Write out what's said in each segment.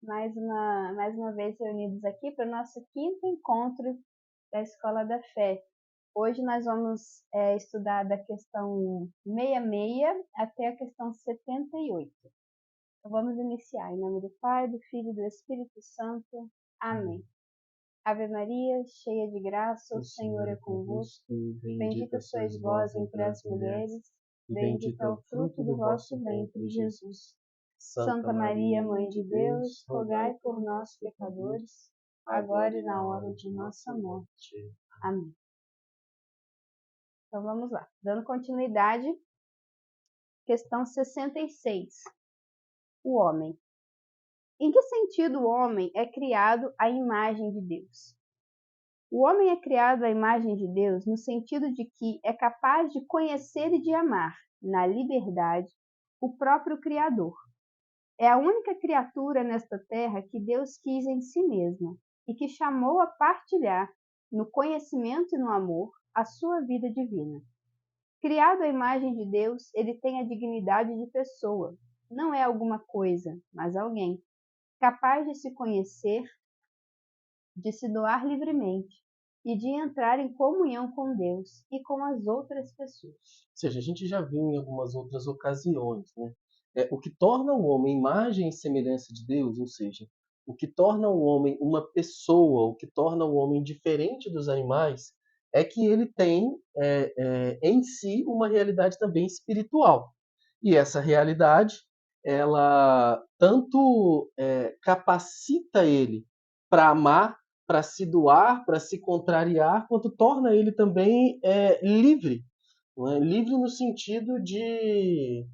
mais uma vez reunidos aqui para o nosso quinto encontro da Escola da Fé. Hoje nós vamos estudar da questão 66 até a questão 78. Então vamos iniciar. Em nome do Pai, do Filho e do Espírito Santo. Amém. Ave Maria, cheia de graça, o Senhor é convosco. Bendita sois vós entre as mulheres, bendito é o fruto do vosso ventre, Jesus. Santa Maria, Mãe de Deus, rogai por nós, pecadores, agora e na hora de nossa morte. Amém. Então vamos lá. Dando continuidade, questão 66. O homem. Em que sentido o homem é criado à imagem de Deus? O homem é criado à imagem de Deus no sentido de que é capaz de conhecer e de amar, na liberdade, o próprio Criador. É a única criatura nesta terra que Deus quis em si mesma e que chamou a partilhar, no conhecimento e no amor, a sua vida divina. Criado à imagem de Deus, ele tem a dignidade de pessoa. Não é alguma coisa, mas alguém, capaz de se conhecer, de se doar livremente e de entrar em comunhão com Deus e com as outras pessoas. Ou seja, a gente já viu em algumas outras ocasiões, né? O que torna o homem imagem e semelhança de Deus, ou seja, o que torna o homem uma pessoa, o que torna o homem diferente dos animais, é que ele tem em si uma realidade também espiritual. E essa realidade, ela tanto capacita ele para amar, para se doar, para se contrariar, quanto torna ele também livre. Não é? Livre no sentido de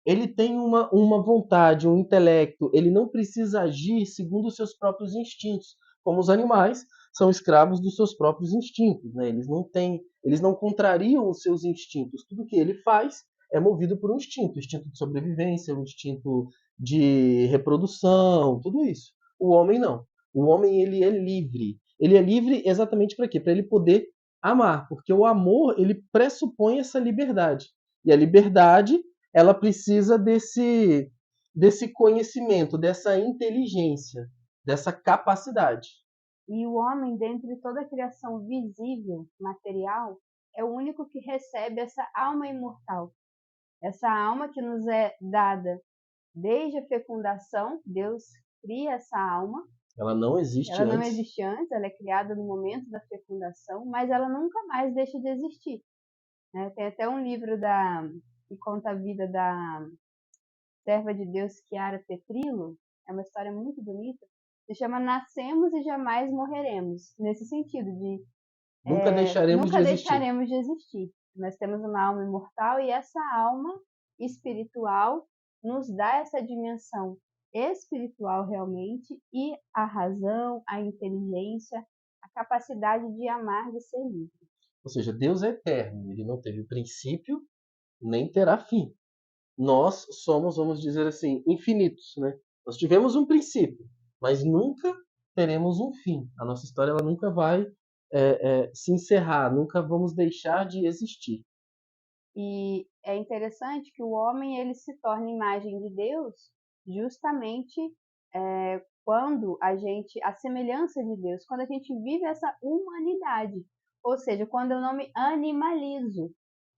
ele tem uma vontade, um intelecto, ele não precisa agir segundo os seus próprios instintos, como os animais são escravos dos seus próprios instintos, né? Eles não contrariam os seus instintos. Tudo que ele faz é movido por um instinto, instinto de sobrevivência, um instinto de reprodução, tudo isso. O homem não. O homem ele é livre. Ele é livre exatamente para quê? Para ele poder amar, porque o amor ele pressupõe essa liberdade. E a liberdade ela precisa desse conhecimento, dessa inteligência, dessa capacidade. E o homem, dentre toda a criação visível, material, é o único que recebe essa alma imortal. Essa alma que nos é dada desde a fecundação, Deus cria essa alma. Ela não existe Ela não antes. existe antes, ela é criada no momento da fecundação, mas ela nunca mais deixa de existir. Né? Tem até um livro que conta a vida da serva de Deus, Chiara Petrilo, é uma história muito bonita, se chama Nascemos e Jamais Morreremos, nesse sentido de Nunca deixaremos nunca de existir. deixaremos de existir. Nós temos uma alma imortal e essa alma espiritual nos dá essa dimensão espiritual realmente e a razão, a inteligência, a capacidade de amar, de ser livre. Ou seja, Deus é eterno, ele não teve princípio, nem terá fim. Nós somos, vamos dizer assim, infinitos, né? Nós tivemos um princípio, mas nunca teremos um fim. A nossa história ela nunca vai se encerrar, nunca vamos deixar de existir. E é interessante que o homem ele se torna imagem de Deus justamente quando a semelhança de Deus, quando a gente vive essa humanidade, ou seja, quando eu não me animalizo,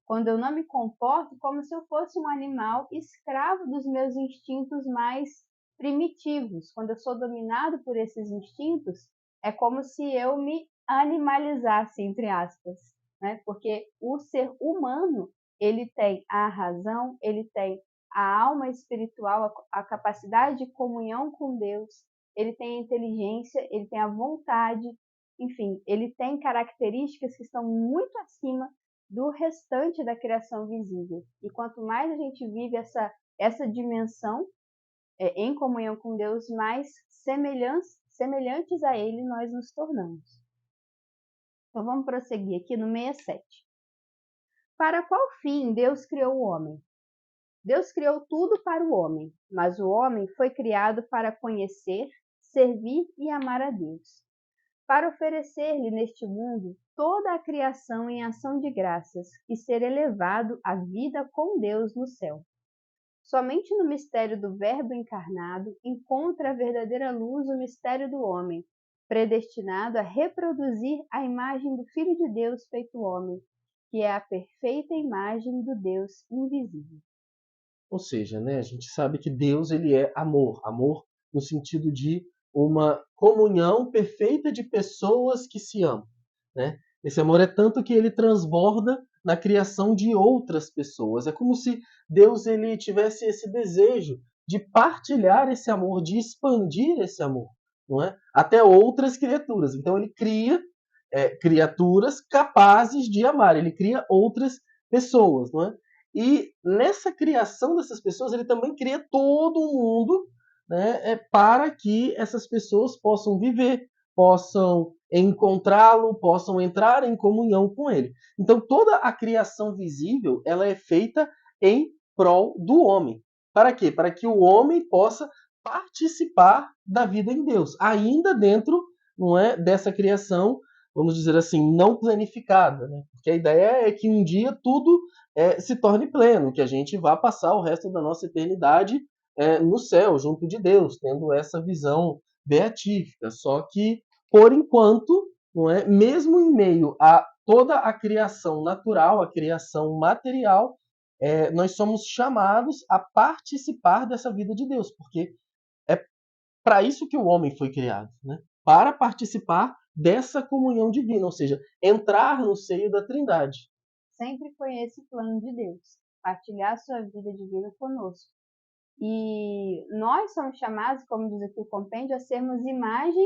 quando eu não me comporto como se eu fosse um animal escravo dos meus instintos mais primitivos. Quando eu sou dominado por esses instintos, é como se eu me animalizasse, entre aspas, né? Porque o ser humano, ele tem a razão, ele tem a alma espiritual, a capacidade de comunhão com Deus, ele tem a inteligência, ele tem a vontade, enfim, ele tem características que estão muito acima do restante da criação visível. E quanto mais a gente vive essa dimensão em comunhão com Deus, mais semelhantes a Ele nós nos tornamos. Então vamos prosseguir aqui no 67. Para qual fim Deus criou o homem? Deus criou tudo para o homem, mas o homem foi criado para conhecer, servir e amar a Deus, para oferecer-lhe neste mundo toda a criação em ação de graças e ser elevado à vida com Deus no céu. Somente no mistério do Verbo encarnado encontra a verdadeira luz o mistério do homem, predestinado a reproduzir a imagem do Filho de Deus feito homem, que é a perfeita imagem do Deus invisível. Ou seja, né, a gente sabe que Deus ele é amor, amor no sentido de uma comunhão perfeita de pessoas que se amam, né? Esse amor é tanto que ele transborda na criação de outras pessoas. É como se Deus ele tivesse esse desejo de partilhar esse amor, de expandir esse amor, não é? Até outras criaturas. Então ele cria criaturas capazes de amar. Ele cria outras pessoas, não é? E nessa criação dessas pessoas, ele também cria todo um mundo, né, para que essas pessoas possam viver, possam encontrá-lo, possam entrar em comunhão com ele. Então, toda a criação visível ela é feita em prol do homem. Para quê? Para que o homem possa participar da vida em Deus, ainda dentro, não é, dessa criação, vamos dizer assim, não planificada, né? Porque a ideia é que um dia tudo se torne pleno, que a gente vá passar o resto da nossa eternidade no céu, junto de Deus, tendo essa visão beatífica. Só que, por enquanto, não é, mesmo em meio a toda a criação natural, a criação material, nós somos chamados a participar dessa vida de Deus, porque é para isso que o homem foi criado, né? Para participar dessa comunhão divina, ou seja, entrar no seio da Trindade. Sempre foi esse o plano de Deus, partilhar sua vida divina conosco. E nós somos chamados, como diz aqui o compêndio, a sermos imagem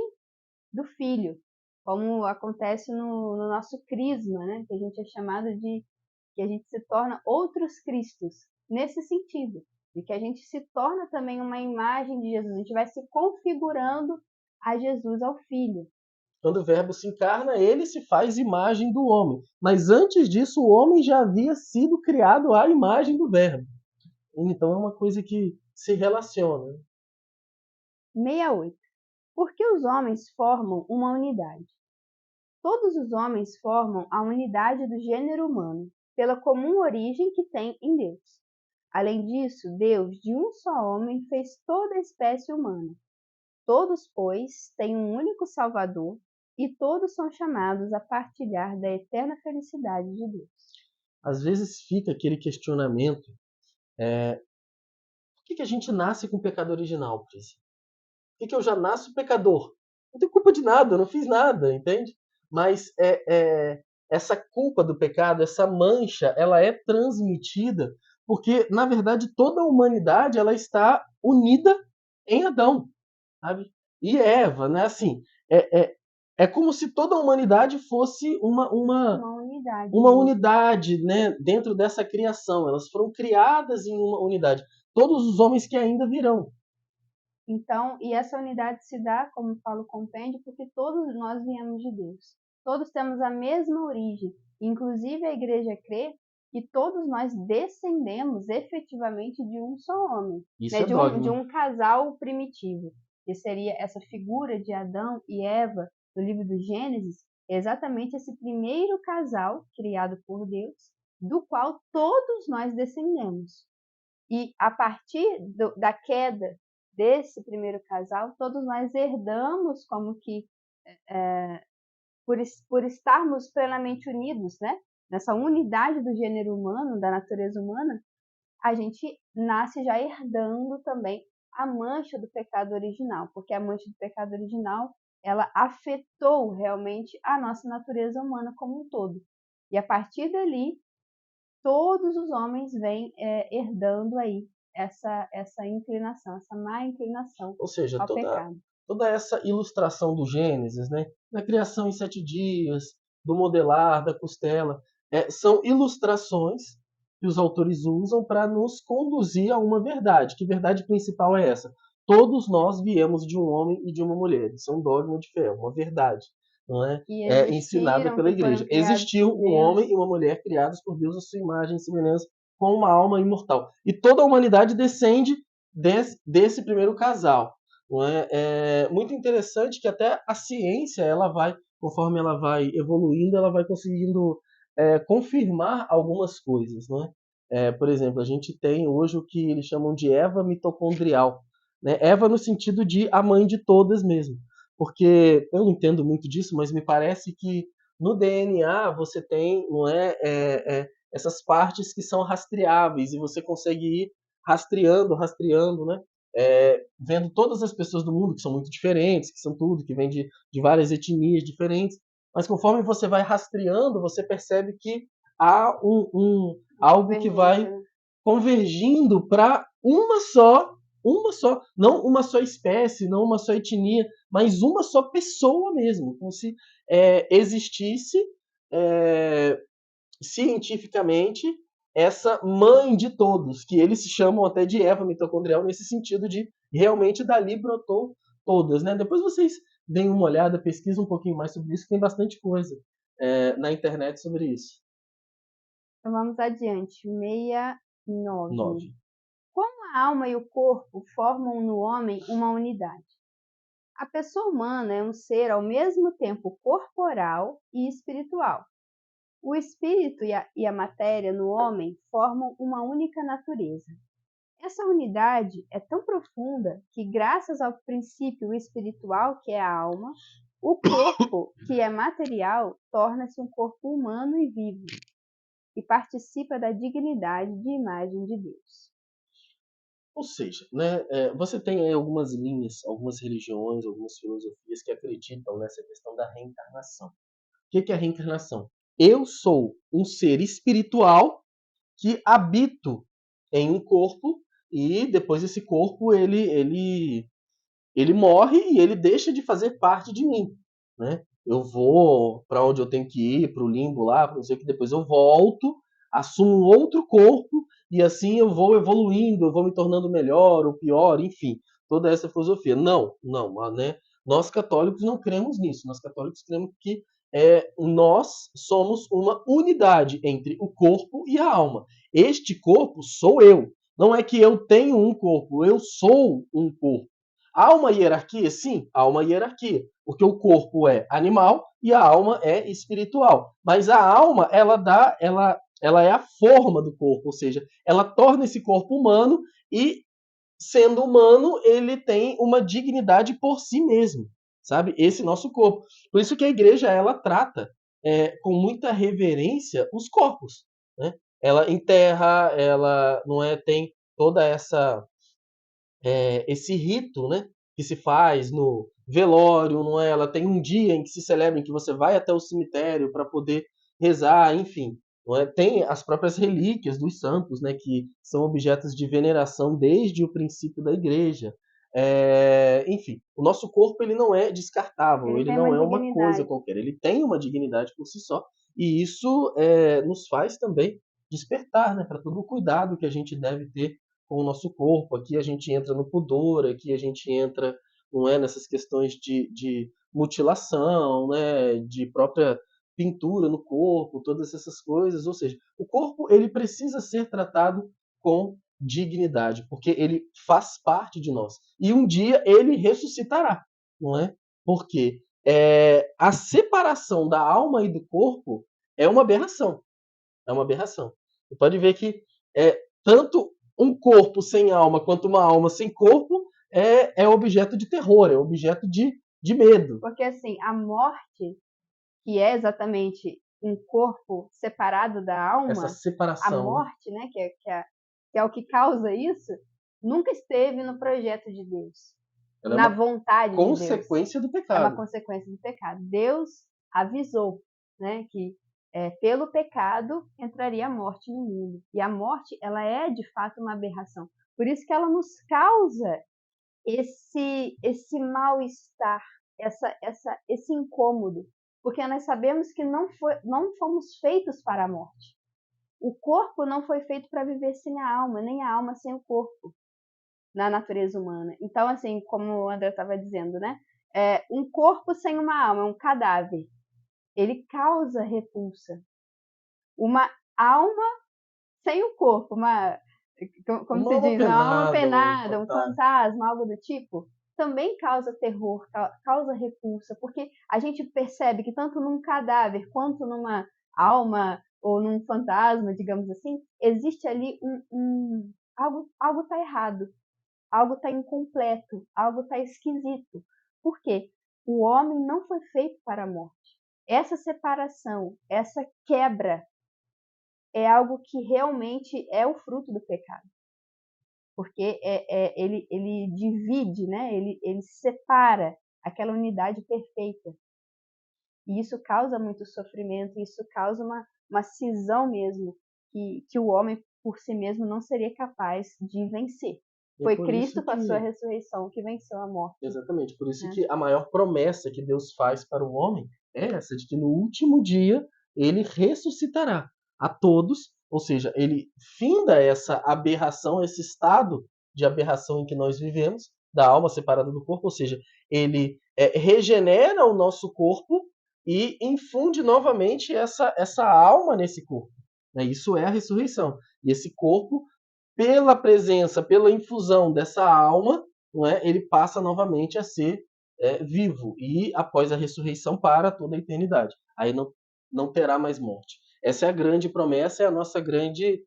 do Filho, como acontece no nosso crisma, né? Que a gente é chamado de que a gente se torna outros Cristos, nesse sentido, de que a gente se torna também uma imagem de Jesus, a gente vai se configurando a Jesus, ao Filho. Quando o Verbo se encarna, ele se faz imagem do homem. Mas antes disso, o homem já havia sido criado à imagem do Verbo. Então é uma coisa que se relaciona. 68. Por que os homens formam uma unidade? Todos os homens formam a unidade do gênero humano, pela comum origem que tem em Deus. Além disso, Deus, de um só homem, fez toda a espécie humana. Todos, pois, têm um único Salvador e todos são chamados a partilhar da eterna felicidade de Deus. Às vezes fica aquele questionamento: por que a gente nasce com o pecado original, Pris? Por que eu já nasço pecador? Não tenho culpa de nada, eu não fiz nada, entende? Mas essa culpa do pecado, essa mancha, ela é transmitida porque, na verdade, toda a humanidade ela está unida em Adão, sabe? E Eva, né? Assim, é como se toda a humanidade fosse uma unidade, né? Dentro dessa criação. Elas foram criadas em uma unidade. Todos os homens que ainda virão. Então, e essa unidade se dá, como fala o compêndio, porque todos nós viemos de Deus. Todos temos a mesma origem. Inclusive, a igreja crê que todos nós descendemos efetivamente de um só homem, Isso né? é dogma. De um casal primitivo, que seria essa figura de Adão e Eva no livro do Gênesis, exatamente esse primeiro casal criado por Deus, do qual todos nós descendemos. E a partir da queda desse primeiro casal, todos nós herdamos como que, por estarmos plenamente unidos, né? Nessa unidade do gênero humano, da natureza humana, a gente nasce já herdando também a mancha do pecado original, porque a mancha do pecado original, ela afetou realmente a nossa natureza humana como um todo. E a partir dali, todos os homens vêm herdando aí essa inclinação, essa má inclinação Ou seja, ao pecado. toda essa ilustração do Gênesis, né? Da criação em 7 dias, do modelar, da costela, são ilustrações que os autores usam para nos conduzir a uma verdade. Que verdade principal é essa? Todos nós viemos de um homem e de uma mulher. Isso é um dogma de fé, uma verdade, não é? Que Ensinada existiram, pela que foram igreja. criados Existiu por um homem Deus. e uma mulher criados por Deus à sua imagem e semelhança, com uma alma imortal. E toda a humanidade descende desse primeiro casal. Não é? É muito interessante que até a ciência, ela vai, conforme ela vai evoluindo, ela vai conseguindo confirmar algumas coisas. Não é? Por exemplo, a gente tem hoje o que eles chamam de Eva mitocondrial, né? Eva no sentido de a mãe de todas mesmo. Porque eu não entendo muito disso, mas me parece que no DNA você tem, não essas partes que são rastreáveis e você consegue ir rastreando, né? Vendo todas as pessoas do mundo que são muito diferentes, que são tudo, que vem de várias etnias diferentes, mas conforme você vai rastreando, você percebe que há algo que vai Convergência, né? convergindo para uma só, não uma só espécie, não uma só etnia, mas uma só pessoa mesmo, como se existisse é, cientificamente essa mãe de todos, que eles chamam até de Eva mitocondrial, nesse sentido de realmente dali brotou todas. Né? Depois vocês deem uma olhada, pesquisem um pouquinho mais sobre isso, tem bastante coisa na internet sobre isso. Então vamos adiante. 69. 9. Como a alma e o corpo formam no homem uma unidade? A pessoa humana é um ser ao mesmo tempo corporal e espiritual. O espírito e a matéria no homem formam uma única natureza. Essa unidade é tão profunda que, graças ao princípio espiritual, que é a alma, o corpo, que é material, torna-se um corpo humano e vivo, e participa da dignidade de imagem de Deus. Ou seja, né, você tem aí algumas linhas, algumas religiões, algumas filosofias que acreditam nessa questão da reencarnação. O que é a reencarnação? Eu sou um ser espiritual que habito em um corpo e depois esse corpo ele morre e ele deixa de fazer parte de mim, né? Eu vou para onde eu tenho que ir, para o limbo lá, para não sei o que, depois eu volto, assumo um outro corpo e assim eu vou evoluindo, eu vou me tornando melhor ou pior, enfim, toda essa filosofia. Não, não, né? Nós católicos não cremos nisso. Nós católicos cremos que nós somos uma unidade entre o corpo e a alma. Este corpo sou eu. Não é que eu tenho um corpo, eu sou um corpo. Há uma hierarquia? Sim, há uma hierarquia, porque o corpo é animal e a alma é espiritual. Mas a alma, ela é a forma do corpo, ou seja, ela torna esse corpo humano e, sendo humano, ele tem uma dignidade por si mesmo, sabe? Esse nosso corpo. Por isso que a igreja, ela trata com muita reverência os corpos, né? Ela enterra, ela não tem toda esse rito, né, que se faz no velório, não é? Ela tem um dia em que se celebra, em que você vai até o cemitério para poder rezar, enfim. Não é? Tem as próprias relíquias dos santos, né, que são objetos de veneração desde o princípio da igreja. Enfim, o nosso corpo ele não é descartável, Ele ele tem não uma é uma coisa dignidade. qualquer, ele tem uma dignidade por si só, e isso nos faz também despertar, né, para todo o cuidado que a gente deve ter com o nosso corpo. Aqui a gente entra no pudor, aqui a gente entra, não é, nessas questões de mutilação, né, de própria pintura no corpo, todas essas coisas. Ou seja, o corpo ele precisa ser tratado com dignidade, porque ele faz parte de nós. E um dia ele ressuscitará, não é? Porque a separação da alma e do corpo é uma aberração. É uma aberração. Você pode ver que tanto um corpo sem alma quanto uma alma sem corpo é objeto de terror, é objeto de medo. Porque, assim, a morte, que é exatamente um corpo separado da Essa alma, a separação, né? morte, né, que é o que causa isso, nunca esteve no projeto de Deus, Ela é na uma vontade de Deus. consequência do É uma pecado. consequência do pecado. Deus avisou, né, que pelo pecado entraria a morte no mundo. E a morte, ela é de fato uma aberração. Por isso que ela nos causa esse mal-estar, esse incômodo, porque nós sabemos que não fomos feitos para a morte. O corpo não foi feito para viver sem a alma, nem a alma sem o corpo, na natureza humana. Então, assim, como o André estava dizendo, né? Um corpo sem uma alma, um cadáver, ele causa repulsa. Uma alma sem o corpo, como Uma se alma diz, uma alma penada, um penada, um fantasma. fantasma, algo do tipo, também causa terror, causa repulsa, porque a gente percebe que tanto num cadáver quanto numa alma ou num fantasma, digamos assim, existe ali algo está errado, algo está incompleto, algo está esquisito. Por quê? O homem não foi feito para a morte. Essa separação, essa quebra é algo que realmente é o fruto do pecado. Porque ele divide, né? Ele separa aquela unidade perfeita. E isso causa muito sofrimento, isso causa uma cisão mesmo, que o homem por si mesmo não seria capaz de vencer. E é Foi por isso Cristo, com a sua que, ressurreição, que venceu a morte. exatamente, por isso Né? que a maior promessa que Deus faz para o homem é essa, de que no último dia ele ressuscitará a todos, ou seja, ele finda essa aberração, esse estado de aberração em que nós vivemos, da alma separada do corpo, ou seja, ele regenera o nosso corpo e infunde novamente essa alma nesse corpo. Né? Isso é a ressurreição. E esse corpo, pela presença, pela infusão dessa alma, não é, ele passa novamente a ser vivo e após a ressurreição para toda a eternidade. Aí não terá mais morte. Essa é a grande promessa, é a nossa grande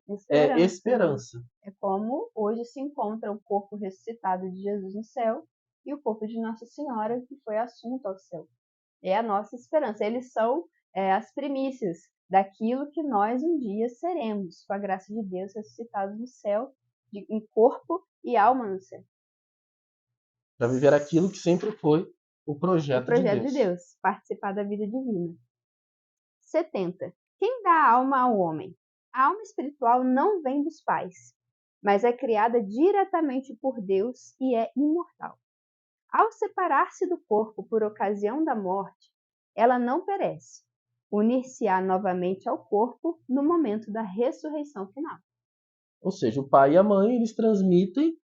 esperança. É como hoje se encontra o corpo ressuscitado de Jesus no céu e o corpo de Nossa Senhora que foi assunto ao céu. É a nossa esperança. Eles são as primícias daquilo que nós um dia seremos, com a graça de Deus, ressuscitados no céu, em corpo e alma no céu. Para viver aquilo que sempre foi o projeto de Deus, participar da vida divina. 70. Quem dá a alma ao homem? A alma espiritual não vem dos pais, mas é criada diretamente por Deus e é imortal. Ao separar-se do corpo por ocasião da morte, ela não perece. Unir-se-á novamente ao corpo no momento da ressurreição final. Ou seja, o pai e a mãe eles transmitem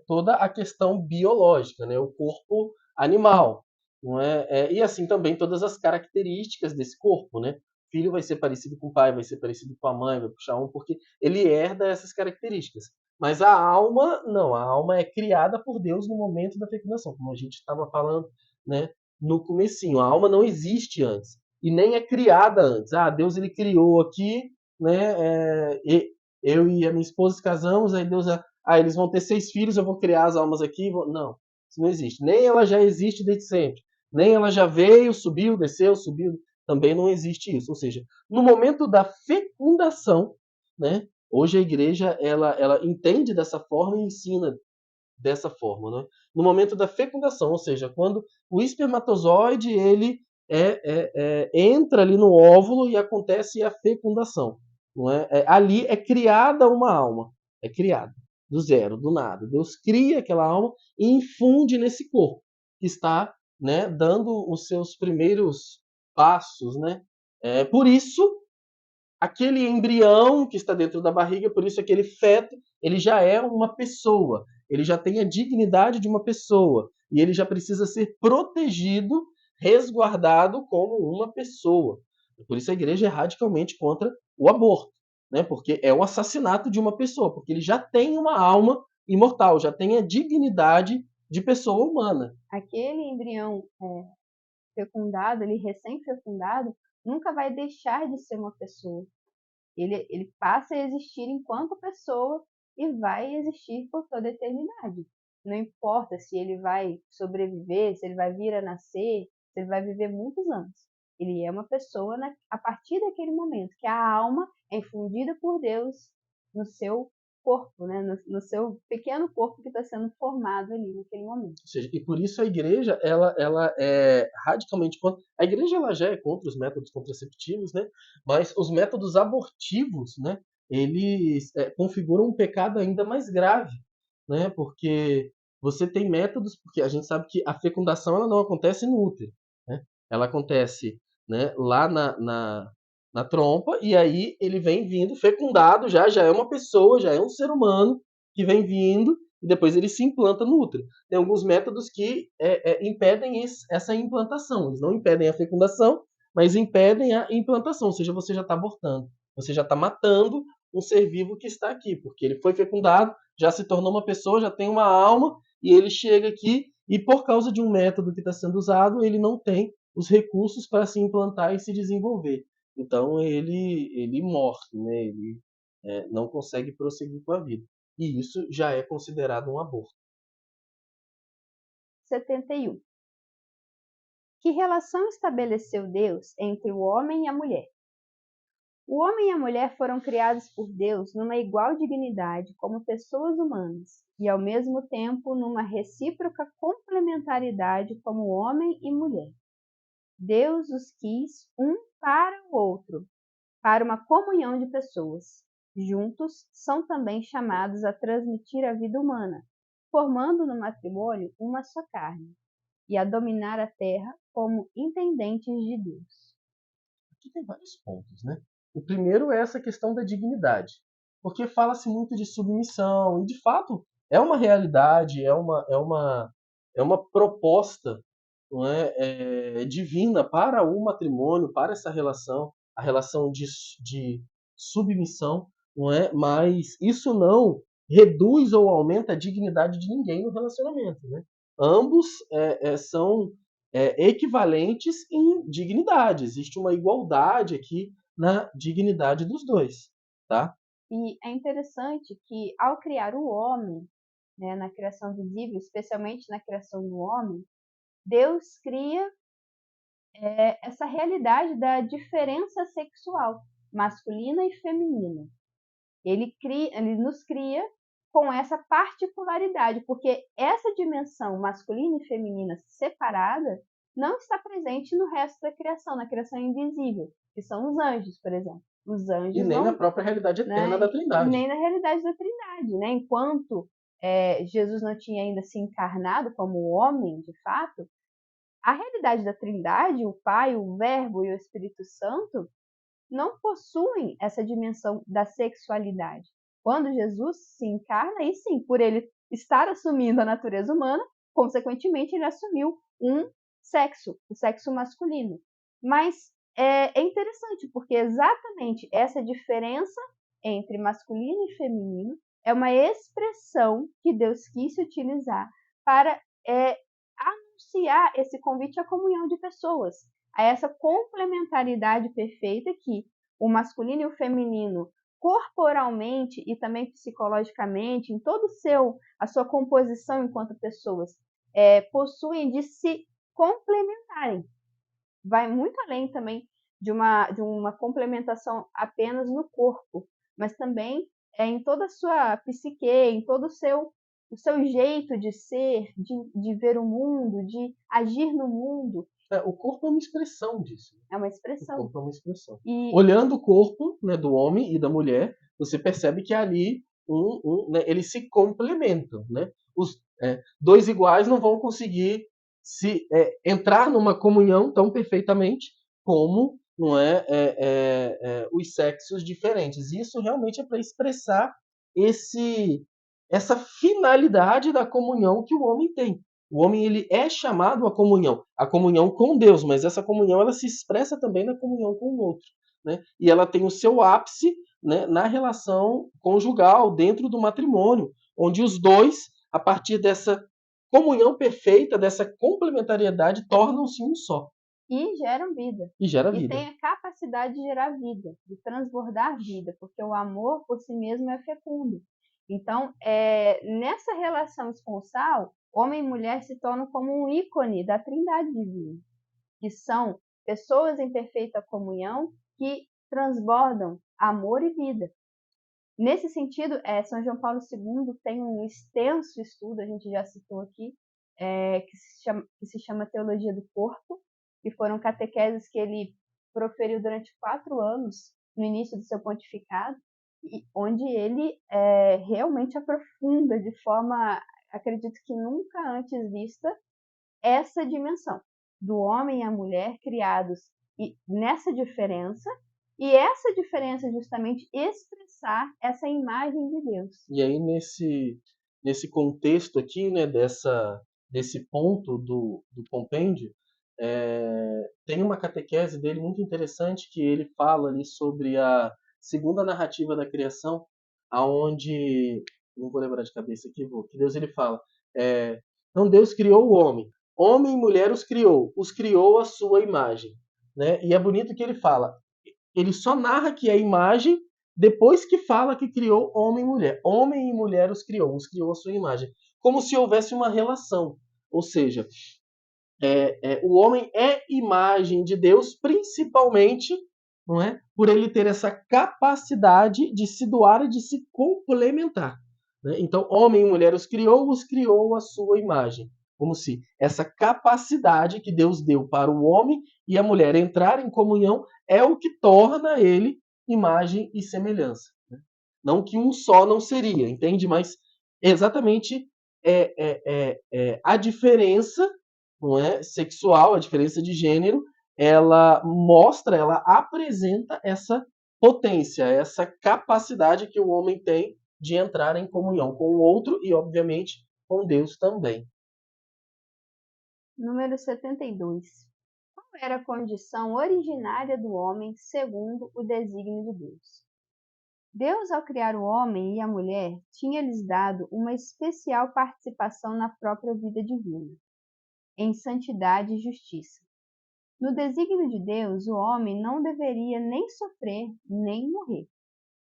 toda a questão biológica, né? O corpo animal. Não é? E assim também todas as características desse corpo. Né? O filho vai ser parecido com o pai, vai ser parecido com a mãe, vai puxar um, porque ele herda essas características. Mas a alma, não, a alma é criada por Deus no momento da fecundação, como a gente estava falando, né, no comecinho. A alma não existe antes e nem é criada antes. Deus ele criou aqui, né, eu e a minha esposa casamos, aí Deus, eles vão ter 6 filhos, eu vou criar as almas aqui. Não, isso não existe. Nem ela já existe desde sempre. Nem ela já veio, subiu, desceu, subiu. Também não existe isso. Ou seja, no momento da fecundação, né, hoje a igreja ela entende dessa forma e ensina dessa forma. Né? No momento da fecundação, ou seja, quando o espermatozoide ele entra ali no óvulo e acontece a fecundação. Não é? Ali é criada uma alma, é criada do zero, do nada. Deus cria aquela alma e infunde nesse corpo que está, né, dando os seus primeiros passos. Né? Por isso, aquele embrião que está dentro da barriga, por isso aquele feto, ele já é uma pessoa, ele já tem a dignidade de uma pessoa e ele já precisa ser protegido, resguardado como uma pessoa. Por isso a igreja é radicalmente contra o aborto, né? Porque é o assassinato de uma pessoa, porque ele já tem uma alma imortal, já tem a dignidade de pessoa humana. Aquele embrião fecundado, ele recém-fecundado, nunca vai deixar de ser uma pessoa. Ele passa a existir enquanto pessoa e vai existir por toda a eternidade. Não importa se ele vai sobreviver, se ele vai vir a nascer, se ele vai viver muitos anos. Ele é uma pessoa a partir daquele momento, que a alma é infundida por Deus no seu corpo, né? no seu pequeno corpo que está sendo formado ali naquele momento. Ou seja, e por isso a igreja ela é radicalmente contra. A igreja ela já é contra os métodos contraceptivos, né? Mas os métodos abortivos, né? Eles configuram um pecado ainda mais grave, né? Porque você tem métodos, porque a gente sabe que a fecundação ela não acontece no útero, né? Ela acontece, né, lá na trompa e aí ele vem vindo fecundado já é uma pessoa, já é um ser humano que vem vindo e depois ele se implanta no útero. Tem alguns métodos que impedem essa implantação. Eles não impedem a fecundação, mas impedem a implantação. Ou seja, você já está abortando. Você já está matando um ser vivo que está aqui, porque ele foi fecundado, já se tornou uma pessoa, já tem uma alma, e ele chega aqui e por causa de um método que está sendo usado, ele não tem os recursos para se implantar e se desenvolver. então ele morre, né? Ele não consegue prosseguir com a vida. E isso já é considerado um aborto. 71. Que relação estabeleceu Deus entre o homem e a mulher? O homem e a mulher foram criados por Deus numa igual dignidade como pessoas humanas e, ao mesmo tempo, numa recíproca complementaridade como homem e mulher. Deus os quis um para o outro, para uma comunhão de pessoas. Juntos, são também chamados a transmitir a vida humana, formando no matrimônio uma só carne, e a dominar a terra como intendentes de Deus. Aqui tem vários pontos, né? O primeiro é essa questão da dignidade, porque fala-se muito de submissão, e de fato é uma realidade, é uma proposta, não divina para o matrimônio, para essa relação, a relação de submissão, não é? Mas isso não reduz ou aumenta a dignidade de ninguém no relacionamento, né? Ambos são equivalentes em dignidade. Existe uma igualdade aqui na dignidade dos dois, tá? E é interessante que, ao criar o homem, né, na criação visível, especialmente na criação do homem, Deus cria essa realidade da diferença sexual, masculina e feminina. Ele nos cria com essa particularidade, porque essa dimensão masculina e feminina separada não está presente no resto da criação, na criação invisível, que são os anjos, por exemplo. Os E anjos nem na não, própria realidade eterna né, da e Trindade. nem na realidade da Trindade, né? Enquanto Jesus não tinha ainda se encarnado como homem, de fato, a realidade da Trindade, o Pai, o Verbo e o Espírito Santo, não possuem essa dimensão da sexualidade. Quando Jesus se encarna, aí sim, por ele estar assumindo a natureza humana, consequentemente ele assumiu um sexo, o sexo masculino. Mas é interessante, porque exatamente essa diferença entre masculino e feminino é uma expressão que Deus quis utilizar para anunciar esse convite à comunhão de pessoas, a essa complementaridade perfeita que o masculino e o feminino, corporalmente e também psicologicamente, em todo a sua composição enquanto pessoas, possuem de se complementarem. Vai muito além também de uma complementação apenas no corpo, mas também em toda a sua psique, em todo o seu jeito de ser, de ver o mundo, de agir no mundo. O corpo é uma expressão disso. É uma O expressão. corpo é uma expressão. E Olhando o corpo, né, do homem e da mulher, você percebe que ali né, eles se complementam. Né? Os dois iguais não vão conseguir entrar numa comunhão tão perfeitamente como não os sexos diferentes. Isso realmente é para expressar essa finalidade da comunhão que o homem tem. O homem ele é chamado à a comunhão com Deus, mas essa comunhão ela se expressa também na comunhão com o outro, né? E ela tem o seu ápice, né, na relação conjugal, dentro do matrimônio, onde os dois, a partir dessa comunhão perfeita, dessa complementariedade, tornam-se um só. E geram vida. E gera E vida. tem a capacidade de gerar vida, de transbordar vida, porque o amor por si mesmo é fecundo. Então, nessa relação esponsal, homem e mulher se tornam como um ícone da Trindade divina, que são pessoas em perfeita comunhão que transbordam amor e vida. Nesse sentido, São João Paulo II tem um extenso estudo, a gente já citou aqui, que se chama Teologia do Corpo, que foram catequeses que ele proferiu durante 4 anos no início do seu pontificado, onde ele realmente aprofunda de forma, acredito que nunca antes vista, essa dimensão do homem e a mulher criados nessa diferença, e essa diferença justamente expressar essa imagem de Deus. E aí nesse contexto aqui, né, desse ponto do compêndio, tem uma catequese dele muito interessante que ele fala ali sobre a segunda narrativa da criação, aonde não vou lembrar de cabeça aqui, que Deus ele fala, então Deus criou o homem e mulher os criou à sua imagem, né? E é bonito que ele fala, ele só narra que é imagem depois que fala que criou homem e mulher. Homem e mulher os criou a sua imagem. Como se houvesse uma relação. Ou seja, o homem é imagem de Deus, principalmente, não é, por ele ter essa capacidade de se doar e de se complementar. Né? Então, homem e mulher os criou a sua imagem. Como se essa capacidade que Deus deu para o homem e a mulher entrar em comunhão é o que torna ele imagem e semelhança. Né? Não que um só não seria, entende? Mas exatamente a diferença, não é, sexual, a diferença de gênero, ela mostra, ela apresenta essa potência, essa capacidade que o homem tem de entrar em comunhão com o outro e, obviamente, com Deus também. Número 72. Qual era a condição originária do homem segundo o desígnio de Deus? Deus, ao criar o homem e a mulher, tinha-lhes dado uma especial participação na própria vida divina, em santidade e justiça. No desígnio de Deus, o homem não deveria nem sofrer, nem morrer.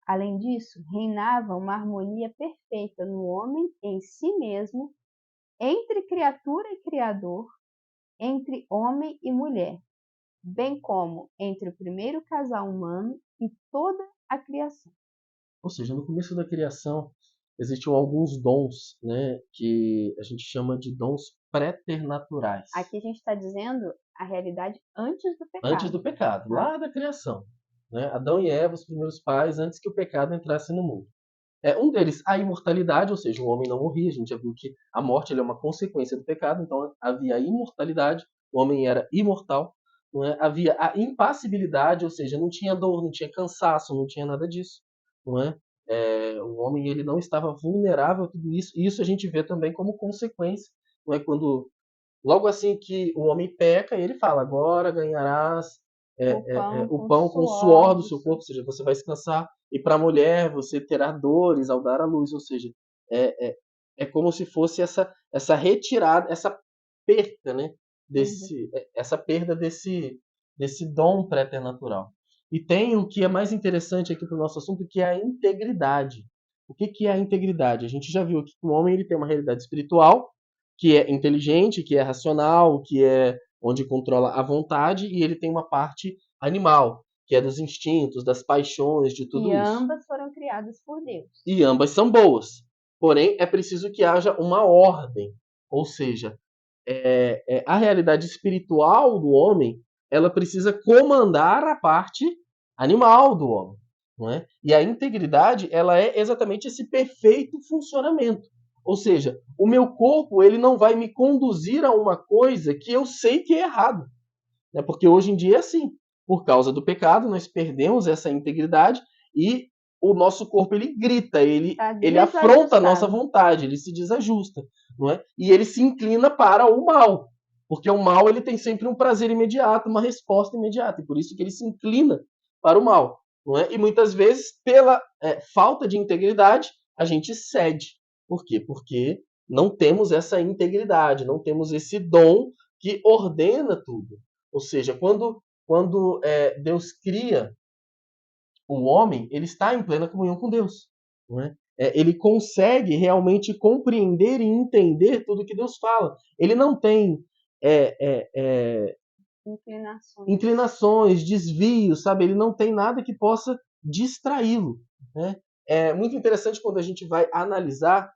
Além disso, reinava uma harmonia perfeita no homem em si mesmo, entre criatura e criador, entre homem e mulher, bem como entre o primeiro casal humano e toda a criação. Ou seja, no começo da criação existiam alguns dons, né, que a gente chama de dons préternaturais. Aqui a gente está dizendo a realidade antes do pecado. Antes do pecado, lá da criação. Né? Adão e Eva, os primeiros pais, antes que o pecado entrasse no mundo. Um deles, a imortalidade, ou seja, o homem não morria. A gente já viu que a morte é uma consequência do pecado, então havia a imortalidade, o homem era imortal. Não é? Havia a impassibilidade, ou seja, não tinha dor, não tinha cansaço, não tinha nada disso. Não é? O homem ele não estava vulnerável a tudo isso, e isso a gente vê também como consequência. Não é? Quando, logo assim que o homem peca, ele fala, agora ganharás o pão com o suor do seu corpo, ou seja, você vai descansar. E para a mulher, você terá dores ao dar à luz, ou seja, é como se fosse essa retirada, essa perda, né? Essa perda desse dom preternatural. E tem o que é mais interessante aqui para o nosso assunto, que é a integridade. O que é a integridade? A gente já viu aqui que o homem ele tem uma realidade espiritual, que é inteligente, que é racional, que é onde controla a vontade, e ele tem uma parte animal, que é dos instintos, das paixões, de tudo isso. E ambas foram criadas por Deus. E ambas são boas. Porém, é preciso que haja uma ordem. Ou seja, a realidade espiritual do homem, ela precisa comandar a parte animal do homem. Não é? E a integridade, ela é exatamente esse perfeito funcionamento. Ou seja, o meu corpo ele não vai me conduzir a uma coisa que eu sei que é errado. Né? Porque hoje em dia é assim. Por causa do pecado, nós perdemos essa integridade e o nosso corpo ele grita, ele afronta a nossa vontade, ele se desajusta. Não é? E ele se inclina para o mal. Porque o mal ele tem sempre um prazer imediato, uma resposta imediata. E por isso que ele se inclina para o mal. Não é? E muitas vezes, pela falta de integridade, a gente cede. Por quê? Porque não temos essa integridade, não temos esse dom que ordena tudo. Ou seja, quando Deus cria o homem, ele está em plena comunhão com Deus. Não é? Ele consegue realmente compreender e entender tudo que Deus fala. Ele não tem inclinações, desvios, sabe? Ele não tem nada que possa distraí-lo. Né? É muito interessante quando a gente vai analisar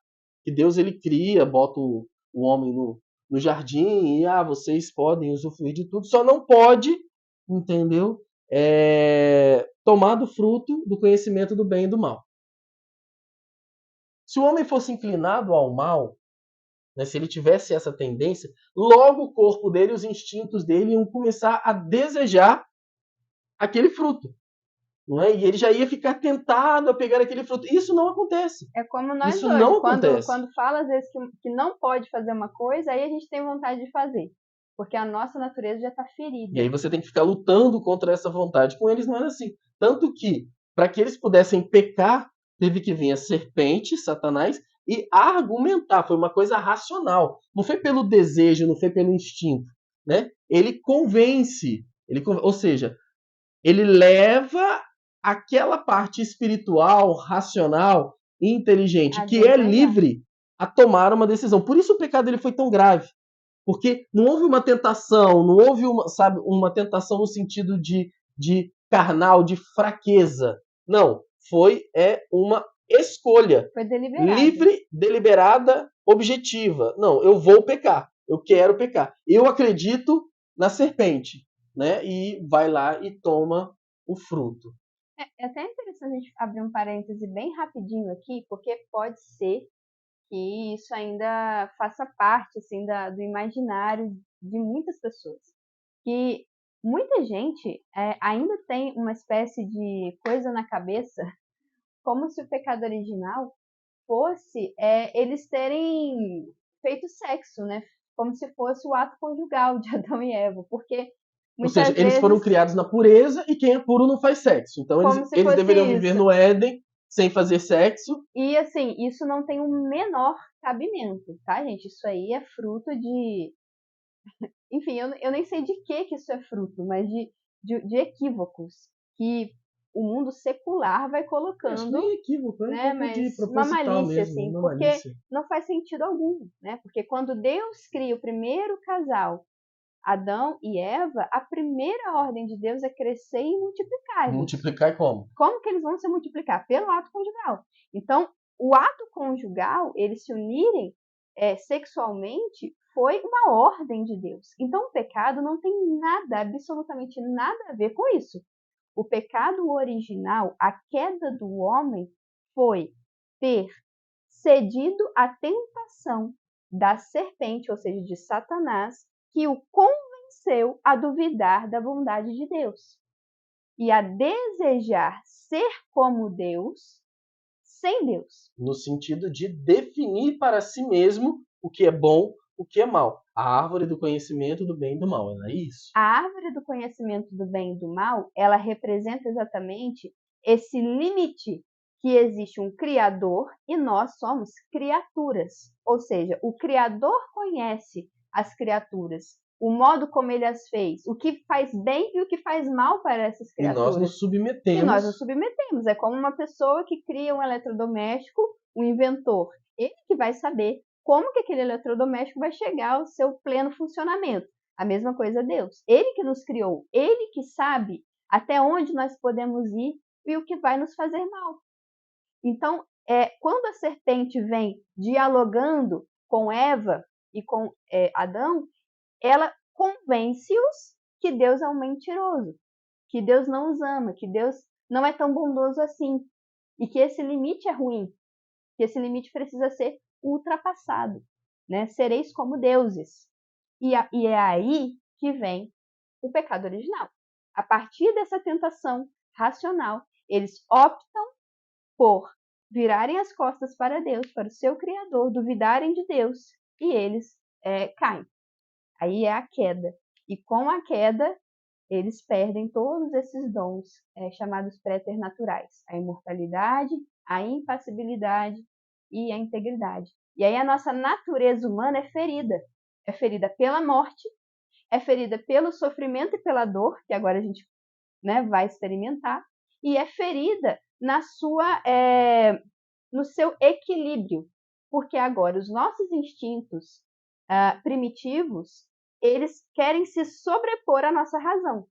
que Deus ele cria, bota o homem no jardim e vocês podem usufruir de tudo, só não pode, entendeu? Tomar do fruto do conhecimento do bem e do mal. Se o homem fosse inclinado ao mal, né, se ele tivesse essa tendência, logo o corpo dele, os instintos dele iam começar a desejar aquele fruto. Não é? E ele já ia ficar tentado a pegar aquele fruto. Isso não acontece. É como nós Isso hoje, não acontece. Quando fala às vezes que não pode fazer uma coisa, aí a gente tem vontade de fazer. Porque a nossa natureza já está ferida. E aí você tem que ficar lutando contra essa vontade. Com eles não era assim. Tanto que, para que eles pudessem pecar, teve que vir a serpente, Satanás, e argumentar. Foi uma coisa racional. Não foi pelo desejo, não foi pelo instinto. Né? Ele convence. Ou seja, ele leva aquela parte espiritual, racional e inteligente, A que é desejar. livre, a tomar uma decisão. Por isso o pecado ele foi tão grave. Porque não houve uma tentação, não houve uma tentação no sentido de carnal, de fraqueza. Não, uma escolha Foi deliberado. livre, deliberada, objetiva. Não, eu vou pecar, eu quero pecar. Eu acredito na serpente, né? E vai lá e toma o fruto. É até interessante a gente abrir um parêntese bem rapidinho aqui, porque pode ser que isso ainda faça parte assim, do imaginário de muitas pessoas. Que muita gente ainda tem uma espécie de coisa na cabeça, como se o pecado original fosse eles terem feito sexo, né? Como se fosse o ato conjugal de Adão e Eva, porque Ou seja, muitas eles foram vezes, criados na pureza e quem é puro não faz sexo. Então como se eles fosse deveriam viver isso. no Éden sem fazer sexo. E assim, isso não tem o menor cabimento, tá, gente? Isso aí é fruto de. Enfim, eu nem sei de que isso é fruto, mas de equívocos que o mundo secular vai Acho que colocando, nem equívoco, é né? qualquer Mas de uma proposital malícia, mesmo, assim, uma porque malícia. não faz sentido algum, né? Porque quando Deus cria o primeiro casal, Adão e Eva, a primeira ordem de Deus é crescer e multiplicar-vos. Multiplicar como? Como que eles vão se multiplicar? Pelo ato conjugal. Então, o ato conjugal, eles se unirem sexualmente, foi uma ordem de Deus. Então, o pecado não tem nada, absolutamente nada a ver com isso. O pecado original, a queda do homem, foi ter cedido à tentação da serpente, ou seja, de Satanás, que o convenceu a duvidar da bondade de Deus e a desejar ser como Deus sem Deus. No sentido de definir para si mesmo o que é bom, o que é mal. A árvore do conhecimento do bem e do mal, não é isso? A árvore do conhecimento do bem e do mal, ela representa exatamente esse limite que existe um Criador e nós somos criaturas. Ou seja, o Criador conhece as criaturas, o modo como ele as fez, o que faz bem e o que faz mal para essas E nós criaturas. nos E nós nos submetemos. submetemos. É como uma pessoa que cria um eletrodoméstico, um inventor. Ele que vai saber como que aquele eletrodoméstico vai chegar ao seu pleno funcionamento. A mesma coisa Deus. Ele que nos criou. Ele que sabe até onde nós podemos ir e o que vai nos fazer mal. Então, quando a serpente vem dialogando com Eva e com Adão, ela convence-os que Deus é um mentiroso, que Deus não os ama, que Deus não é tão bondoso assim e que esse limite é ruim, que esse limite precisa ser ultrapassado, né? Sereis como deuses. E é aí que vem o pecado original. A partir dessa tentação racional, eles optam por virarem as costas para Deus, para o seu Criador, duvidarem de Deus e eles caem. Aí é a queda. E com a queda, eles perdem todos esses dons chamados préternaturais: a imortalidade, a impassibilidade e a integridade. E aí a nossa natureza humana é ferida pela morte, é ferida pelo sofrimento e pela dor, que agora a gente vai experimentar, e é ferida no seu equilíbrio, porque agora os nossos instintos primitivos, eles querem se sobrepor à nossa razão.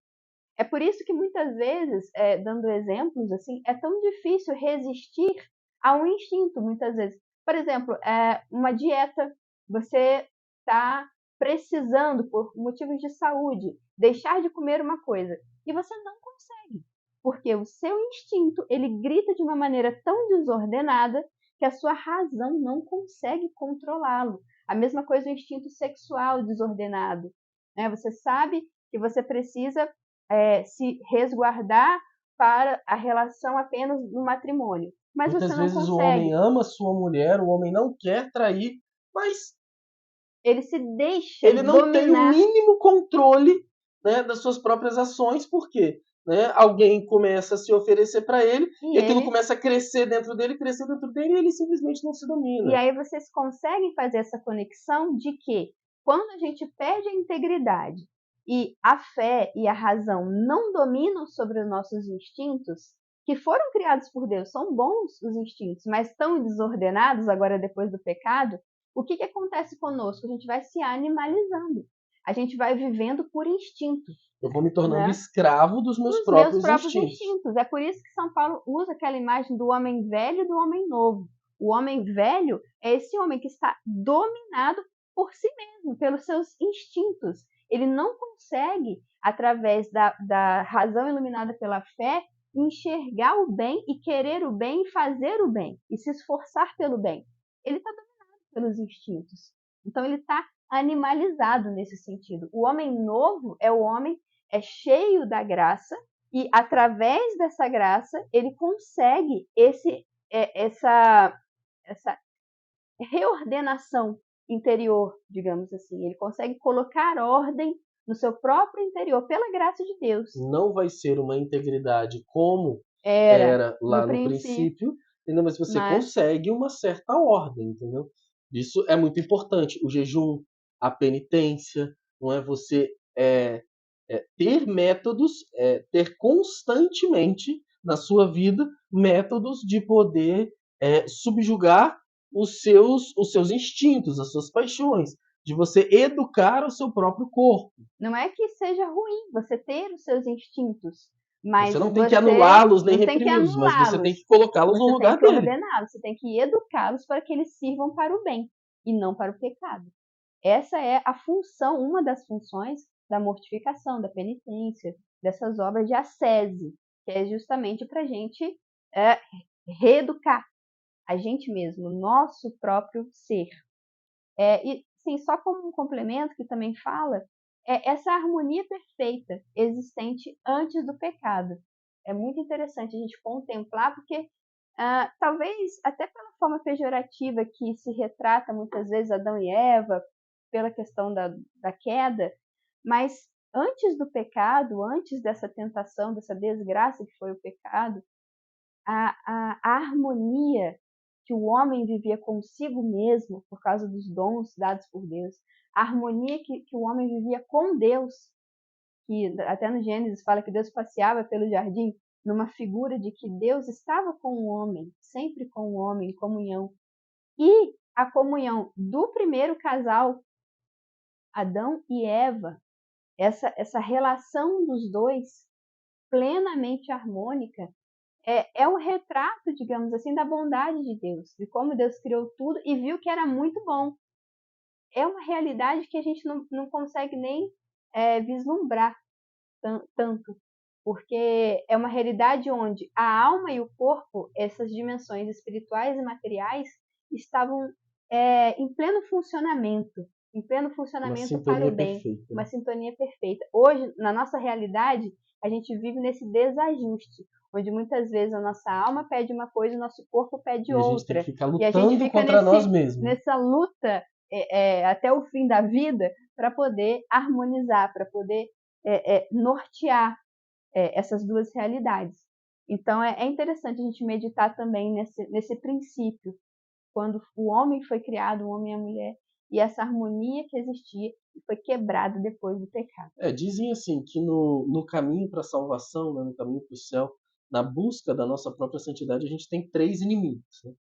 É por isso que muitas vezes, dando exemplos assim, é tão difícil resistir a um instinto, muitas vezes. Por exemplo, uma dieta, você está precisando, por motivos de saúde, deixar de comer uma coisa e você não consegue, porque o seu instinto, ele grita de uma maneira tão desordenada que a sua razão não consegue controlá-lo. A mesma coisa o instinto sexual desordenado, né? Você sabe que você precisa se resguardar para a relação apenas no matrimônio. Mas você Muitas não vezes o homem consegue. ama sua mulher, o homem não quer trair, mas Ele se deixa ele não tem o dominar. mínimo controle, né, das suas próprias ações, por quê? Né? Alguém começa a se oferecer para ele E e aquilo ele. começa a crescer dentro dele e ele simplesmente não se E domina. aí vocês conseguem fazer essa conexão de que quando a gente perde a integridade e a fé e a razão não dominam sobre os nossos instintos, que foram criados por Deus, são bons os instintos, mas estão desordenados agora depois do pecado, o que acontece conosco? A gente vai se animalizando, a gente vai vivendo por instinto. Eu vou me tornando né? escravo dos meus Os meus próprios próprios instintos. instintos. É por isso que São Paulo usa aquela imagem do homem velho e do homem novo. O homem velho é esse homem que está dominado por si mesmo, pelos seus instintos. Ele não consegue, através da razão iluminada pela fé, enxergar o bem e querer o bem e fazer o bem e se esforçar pelo bem. Ele está dominado pelos instintos. Então ele está animalizado nesse sentido. O homem novo é o homem é cheio da graça e através dessa graça ele consegue essa reordenação interior, digamos assim. Ele consegue colocar ordem no seu próprio interior pela graça de Deus. Não vai ser uma integridade como Era era no lá no princípio, entendeu? Mas você mas consegue uma certa ordem, entendeu? Isso é muito importante. O jejum, a penitência, não é você ter métodos, ter constantemente na sua vida métodos de poder subjugar os seus instintos, as suas paixões, de você educar o seu próprio corpo. não é que seja ruim você ter os seus instintos, Você mas não tem que você anulá-los nem não tem que reprimi-los, mas você tem anulá-los. que colocá-los no Você tem lugar que dele. ordená-los, você tem que educá-los para que eles sirvam para o bem e não para o pecado. Essa é a função, uma das funções da mortificação, da penitência, dessas obras de ascese, que é justamente para a gente reeducar a gente mesmo, o nosso próprio ser. E sim, só como um complemento que também fala, essa harmonia perfeita existente antes do pecado. É muito interessante a gente contemplar, porque talvez até pela forma pejorativa que se retrata muitas vezes Adão e Eva, pela questão da queda, mas antes do pecado, antes dessa tentação, dessa desgraça que foi o pecado, a harmonia que o homem vivia consigo mesmo por causa dos dons dados por Deus, a harmonia que o homem vivia com Deus, que até no Gênesis fala que Deus passeava pelo jardim numa figura de que Deus estava com o homem, sempre com o homem, em comunhão. E a comunhão do primeiro casal, Adão e Eva, essa relação dos dois, plenamente harmônica, é um retrato, digamos assim, da bondade de Deus, de como Deus criou tudo e viu que era muito bom. É uma realidade que a gente não consegue nem vislumbrar tanto, porque é uma realidade onde a alma e o corpo, essas dimensões espirituais e materiais, estavam em pleno funcionamento Uma para o sintonia bem, perfeita. uma sintonia perfeita. Hoje, na nossa realidade, a gente vive nesse desajuste, onde muitas vezes a nossa alma pede uma coisa e o nosso corpo pede E a gente tem que outra. ficar E a gente lutando fica contra nós mesmos. nessa luta até o fim da vida para poder harmonizar, para poder nortear essas duas realidades. Então é interessante a gente meditar também nesse princípio, quando o homem foi criado, o homem e a mulher, e essa harmonia que existia foi quebrada depois do pecado. Dizem assim que no caminho para a salvação, né, no caminho para o céu, na busca da nossa própria santidade, a gente tem três inimigos. Né?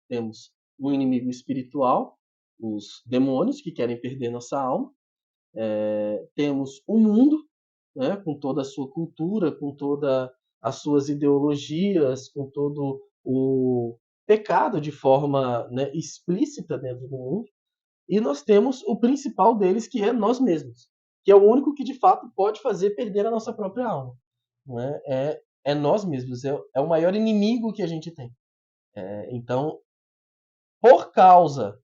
Temos um inimigo espiritual, os demônios que querem perder nossa alma. Temos o mundo, né, com toda a sua cultura, com todas as suas ideologias, com todo o pecado de forma, né, explícita dentro do mundo. E nós temos o principal deles, que é nós mesmos, que é o único que de fato pode fazer perder a nossa própria alma. Não é? É nós mesmos, é o maior inimigo que a gente tem. Então, por causa,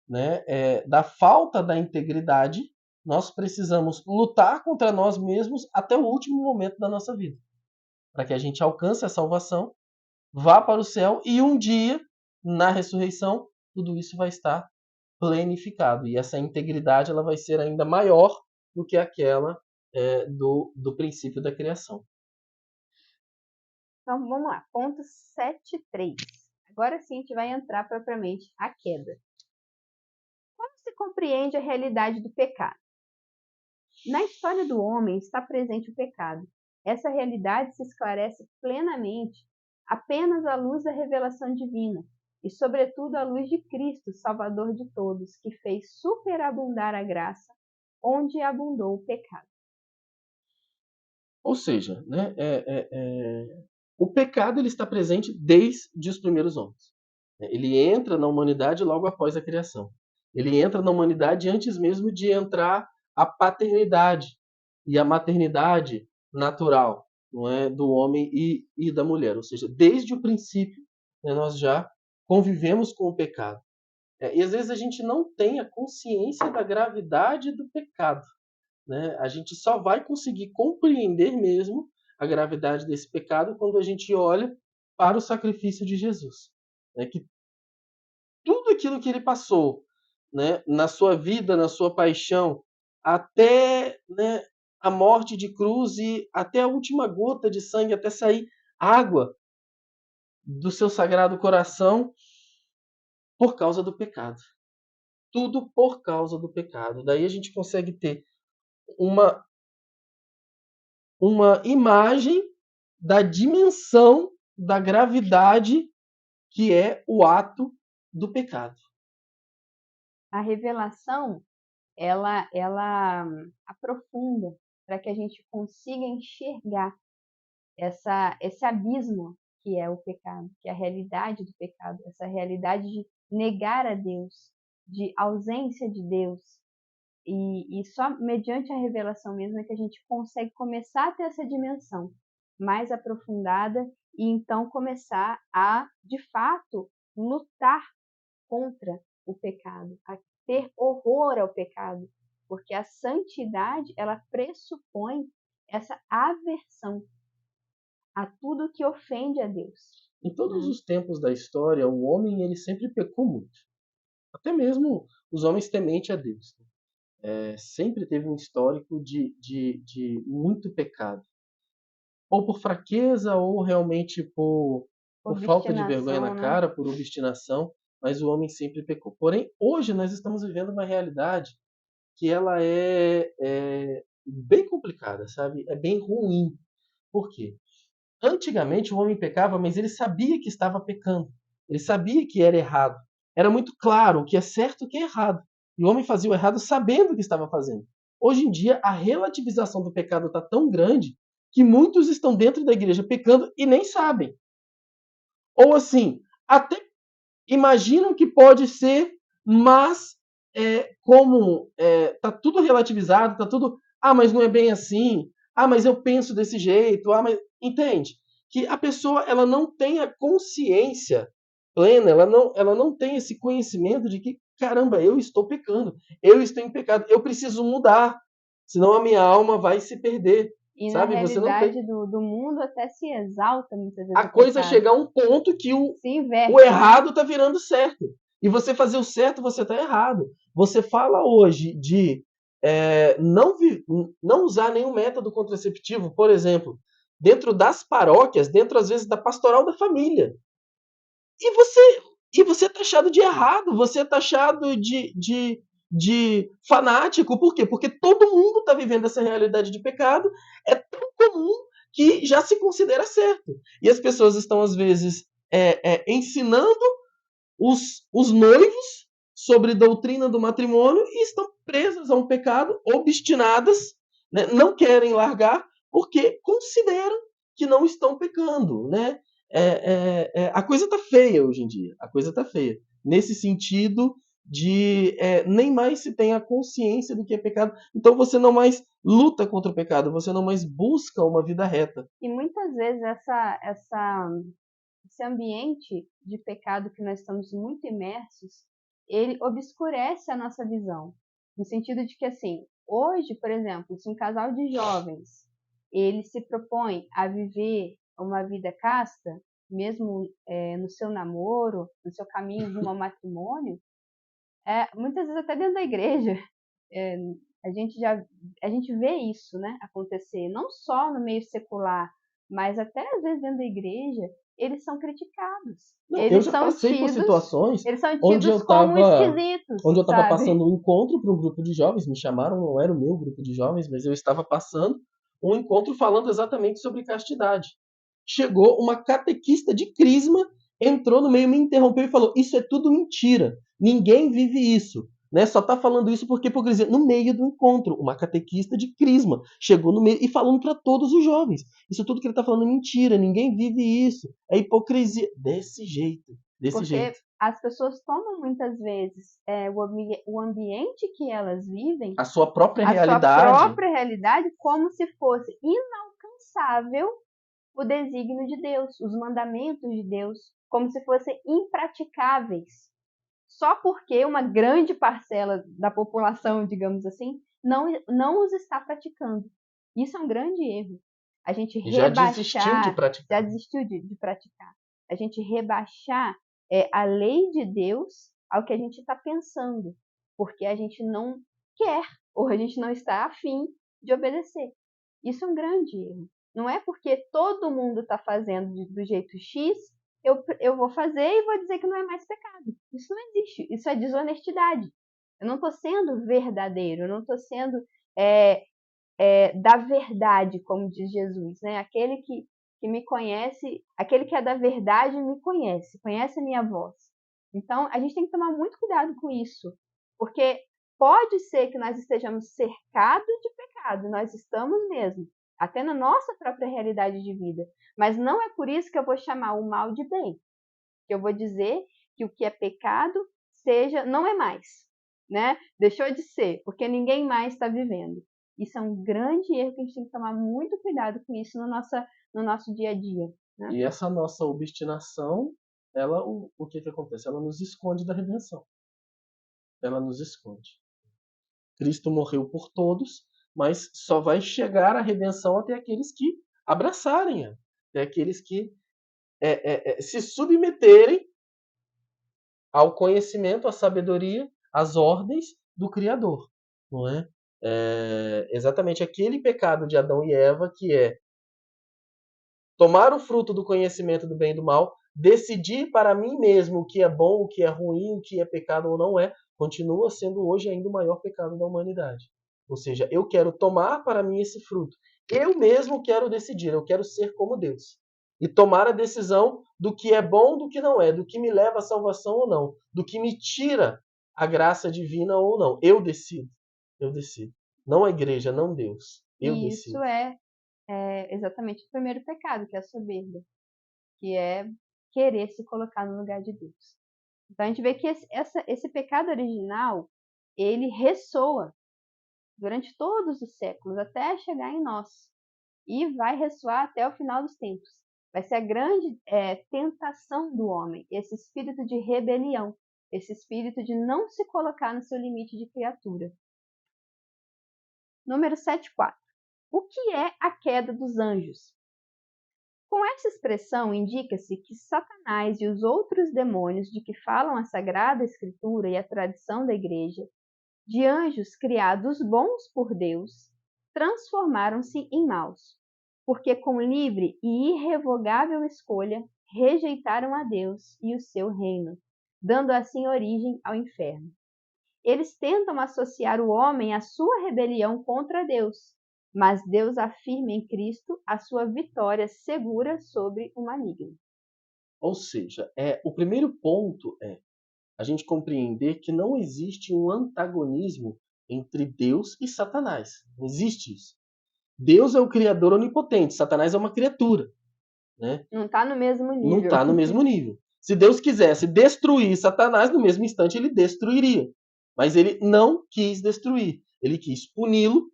né, da falta da integridade, nós precisamos lutar contra nós mesmos até o último momento da nossa vida, para que a gente alcance a salvação, vá para o céu e um dia, na ressurreição, tudo isso vai estar planificado. E essa integridade ela vai ser ainda maior do que aquela do princípio da criação. Então vamos lá, ponto 7.3. Agora sim a gente vai entrar propriamente a queda. Como se compreende a realidade do pecado? Na história do homem está presente o pecado. Essa realidade se esclarece plenamente apenas à luz da revelação divina e, sobretudo, à luz de Cristo, Salvador de todos, que fez superabundar a graça onde abundou o pecado. Ou seja, né, o pecado ele está presente desde os primeiros homens. Ele entra na humanidade logo após a criação. Ele entra na humanidade antes mesmo de entrar a paternidade e a maternidade natural, não é, do homem e da mulher. Ou seja, desde o princípio, né, nós já convivemos com o pecado. E às vezes a gente não tem a consciência da gravidade do pecado, né? A gente só vai conseguir compreender mesmo a gravidade desse pecado quando a gente olha para o sacrifício de Jesus, né? Que tudo aquilo que ele passou, né, na sua vida, na sua paixão, até, né, a morte de cruz e até a última gota de sangue, até sair água do seu sagrado coração por causa do pecado. Tudo por causa do pecado. Daí a gente consegue ter uma, uma imagem da dimensão da gravidade que é o ato do pecado. A revelação, ela aprofunda para que a gente consiga enxergar esse abismo que é o pecado, que é a realidade do pecado, essa realidade de negar a Deus, de ausência de Deus. E só mediante a revelação mesmo é que a gente consegue começar a ter essa dimensão mais aprofundada e então começar a, de fato, lutar contra o pecado, a ter horror ao pecado, porque a santidade, ela pressupõe essa aversão a tudo que ofende a Deus. Em todos os tempos da história, o homem ele sempre pecou muito. Até mesmo os homens temente a Deus. Sempre teve um histórico de muito pecado. Ou por fraqueza, ou realmente por falta de vergonha na Obstinação, né? cara, por obstinação, mas o homem sempre pecou. Porém, hoje nós estamos vivendo uma realidade que ela é bem complicada, sabe? É bem ruim. Por quê? Antigamente o homem pecava, mas ele sabia que estava pecando. Ele sabia que era errado. Era muito claro o que é certo e o que é errado. E o homem fazia o errado sabendo o que estava fazendo. Hoje em dia, a relativização do pecado está tão grande que muitos estão dentro da igreja pecando e nem sabem. Ou assim, até imaginam que pode ser, mas como está tudo relativizado, está tudo. Ah, mas não é bem assim. Ah, mas eu penso desse jeito. Ah, mas entende? Que a pessoa ela não tem a consciência plena, ela não tem esse conhecimento de que, caramba, eu estou pecando, eu estou em pecado, eu preciso mudar, senão a minha alma vai se perder, E na sabe? Você não tem. realidade do mundo até se exalta muitas vezes A o coisa pecado. chegar a um ponto que Se o inverte, né? errado está virando certo. E você fazer o certo, você está errado. Você fala hoje de não usar nenhum método contraceptivo, por exemplo, dentro das paróquias, dentro às vezes da pastoral da família. E você é taxado de errado, você é taxado de fanático. Por quê? Porque todo mundo está vivendo essa realidade de pecado. É tão comum que já se considera certo. E as pessoas estão, às vezes, ensinando os noivos sobre doutrina do matrimônio e estão presas a um pecado, obstinadas, né? Não querem largar porque consideram que não estão pecando, né? A coisa está feia hoje em dia, a coisa está feia. Nesse sentido de nem mais se tem a consciência do que é pecado, então você não mais luta contra o pecado, você não mais busca uma vida reta. E muitas vezes esse ambiente de pecado que nós estamos muito imersos, ele obscurece a nossa visão. No sentido de que, assim, hoje, por exemplo, se um casal de jovens, ele se propõe a viver uma vida casta, mesmo no seu namoro, no seu caminho rumo ao matrimônio, muitas vezes até dentro da igreja, é, a gente vê isso, né, acontecer, não só no meio secular, mas até às vezes dentro da igreja, eles são criticados. Não, eu já passei por situações Eles são onde tidos como esquisitos, onde eu estava sabe? passando um encontro para um grupo de jovens, me chamaram, não era o meu grupo de jovens, mas eu estava passando um encontro falando exatamente sobre castidade. Chegou uma catequista de crisma, entrou no meio, me interrompeu e falou: Isso é tudo mentira. Ninguém vive isso. Né? Só está falando isso porque hipocrisia. No meio do encontro, uma catequista de crisma chegou no meio e falando para todos os jovens: Isso tudo que ele está falando é mentira. Ninguém vive isso. É hipocrisia. Desse jeito. Desse Porque jeito. as pessoas tomam muitas vezes o ambiente que elas vivem, A sua própria a sua realidade. própria realidade, como se fosse inalcançável o desígnio de Deus, os mandamentos de Deus, como se fossem impraticáveis. Só porque uma grande parcela da população, digamos assim, não os está praticando. Isso é um grande erro. A gente Já desistiu de rebaixar, já praticar. desistiu de praticar. A gente rebaixar a lei de Deus ao que a gente está pensando, porque a gente não quer ou a gente não está afim de obedecer. Isso é um grande erro. Não é porque todo mundo está fazendo do jeito X, eu vou fazer e vou dizer que não é mais pecado. Isso não existe. Isso é desonestidade. Eu não estou sendo verdadeiro, eu não estou sendo da verdade, como diz Jesus, né? Aquele que me conhece, aquele que é da verdade me conhece, conhece a minha voz. Então, a gente tem que tomar muito cuidado com isso, porque pode ser que nós estejamos cercados de pecado, nós estamos mesmo, até na nossa própria realidade de vida, mas não é por isso que eu vou chamar o mal de bem, que eu vou dizer que o que é pecado não é mais, né? Deixou de ser, porque ninguém mais está vivendo. Isso é um grande erro que a gente tem que tomar muito cuidado com isso no nosso dia a dia, né? E essa nossa obstinação, ela, o que acontece? Ela nos esconde da redenção. Ela nos esconde. Cristo morreu por todos, mas só vai chegar a redenção até aqueles que abraçarem, até aqueles que se submeterem ao conhecimento, à sabedoria, às ordens do Criador, não é? Exatamente aquele pecado de Adão e Eva que é tomar o fruto do conhecimento do bem e do mal, decidir para mim mesmo o que é bom, o que é ruim, o que é pecado ou não é, continua sendo hoje ainda o maior pecado da humanidade. Ou seja, eu quero tomar para mim esse fruto. Eu mesmo quero decidir, eu quero ser como Deus. E tomar a decisão do que é bom, do que não é, do que me leva à salvação ou não, do que me tira a graça divina ou não. Eu decido. Eu decido. Não a igreja, não Deus. Eu E isso decido. é exatamente o primeiro pecado, que é a soberba, que é querer se colocar no lugar de Deus. Então a gente vê que esse pecado original, ele ressoa durante todos os séculos, até chegar em nós. E vai ressoar até o final dos tempos. Vai ser a grande tentação do homem, esse espírito de rebelião, esse espírito de não se colocar no seu limite de criatura. Número 7.4. O que é a queda dos anjos? Com essa expressão, indica-se que Satanás e os outros demônios de que falam a Sagrada Escritura e a tradição da Igreja, de anjos criados bons por Deus, transformaram-se em maus, porque com livre e irrevogável escolha rejeitaram a Deus e o seu reino, dando assim origem ao inferno. Eles tentam associar o homem à sua rebelião contra Deus, mas Deus afirma em Cristo a sua vitória segura sobre o maligno. Ou seja, o primeiro ponto é a gente compreender que não existe um antagonismo entre Deus e Satanás. Não existe isso. Deus é o Criador onipotente, Satanás é uma criatura. Né? Não está no mesmo Não nível. está no mesmo nível. Se Deus quisesse destruir Satanás, no mesmo instante ele destruiria. Mas ele não quis destruir. Ele quis puni-lo,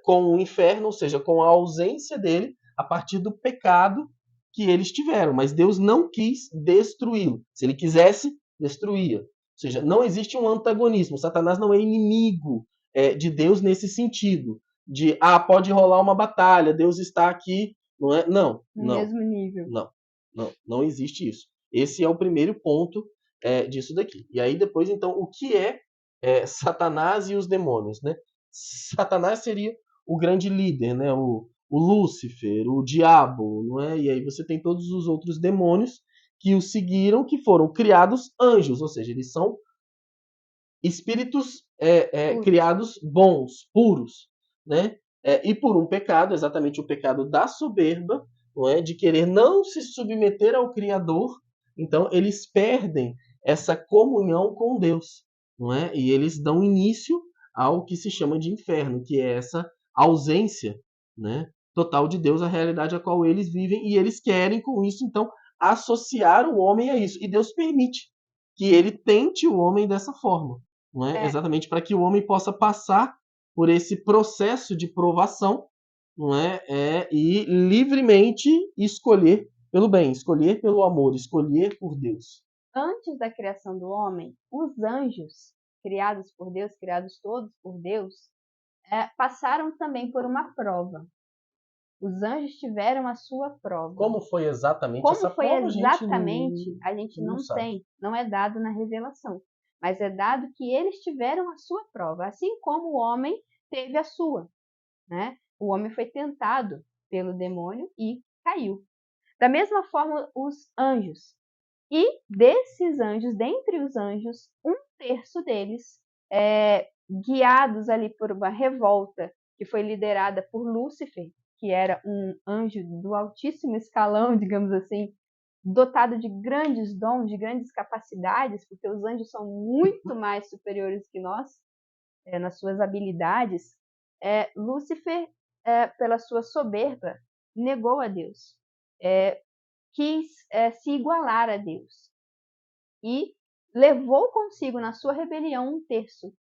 com o inferno, ou seja, com a ausência dele, a partir do pecado que eles tiveram. Mas Deus não quis destruí-lo. Se ele quisesse, destruía. Ou seja, não existe um antagonismo. Satanás não é inimigo de Deus nesse sentido. De, pode rolar uma batalha, Deus está aqui. Não é? Não, No não, mesmo nível. não existe isso. Esse é o primeiro ponto disso daqui. E aí depois, então, o que Satanás e os demônios, né? Satanás seria o grande líder, né? o Lúcifer, o diabo, não é? E aí você tem todos os outros demônios que o seguiram, que foram criados anjos, ou seja, eles são espíritos Puros. criados bons, puros, né? E por um pecado, exatamente o pecado da soberba, não é? De querer não se submeter ao Criador, então eles perdem essa comunhão com Deus, não é? E eles dão início ao que se chama de inferno, que é essa ausência, né, total de Deus, a realidade a qual eles vivem, e eles querem com isso, então, associar o homem a isso. E Deus permite que ele tente o homem dessa forma, não é? É, Exatamente para que o homem possa passar por esse processo de provação, não é? E livremente escolher pelo bem, escolher pelo amor, escolher por Deus. antes da criação do homem, os anjos, criados por Deus, criados todos por Deus, passaram também por uma prova. Os anjos tiveram a sua prova. Como foi exatamente Como essa foi prova, a gente exatamente, a gente não não sabe. tem, não é dado na revelação, mas é dado que eles tiveram a sua prova, assim como o homem teve a sua, né? O homem foi tentado pelo demônio e caiu. Da mesma forma, os anjos. E desses anjos, dentre os anjos, um terço deles, guiados ali por uma revolta que foi liderada por Lúcifer, que era um anjo do altíssimo escalão, digamos assim, dotado de grandes dons, de grandes capacidades, porque os anjos são muito mais superiores que nós nas suas habilidades. Lúcifer, pela sua soberba, negou a Deus, quis se igualar a Deus e levou consigo na sua rebelião um terço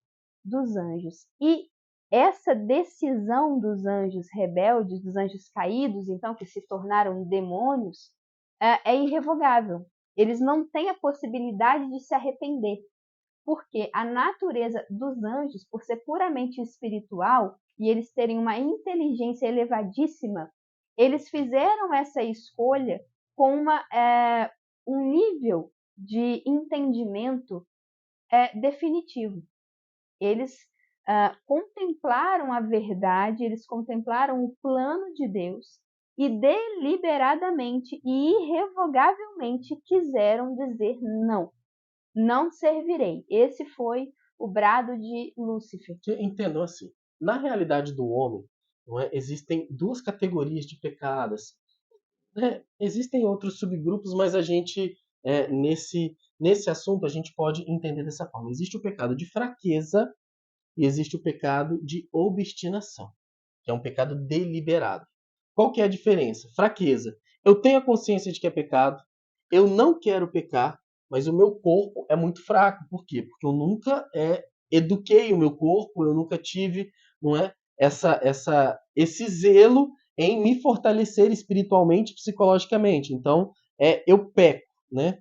dos anjos. E essa decisão dos anjos rebeldes, dos anjos caídos, então, que se tornaram demônios, é irrevogável. Eles não têm a possibilidade de se arrepender, porque a natureza dos anjos, por ser puramente espiritual e eles terem uma inteligência elevadíssima, eles fizeram essa escolha com um nível de entendimento definitivo. Eles contemplaram a verdade, eles contemplaram o plano de Deus e deliberadamente e irrevogavelmente quiseram dizer não, não servirei. Esse foi o brado de Lúcifer. Que entendam assim, na realidade do homem, não é, existem duas categorias de pecados. Existem outros subgrupos, mas a gente, nesse assunto, a gente pode entender dessa forma. Existe o pecado de fraqueza e existe o pecado de obstinação, que é um pecado deliberado. Qual que é a diferença? Fraqueza. Eu tenho a consciência de que é pecado, eu não quero pecar, mas o meu corpo é muito fraco. Por quê? Porque eu nunca eduquei o meu corpo, eu nunca tive, não é, esse zelo em me fortalecer espiritualmente, psicologicamente. Então, eu peco, né?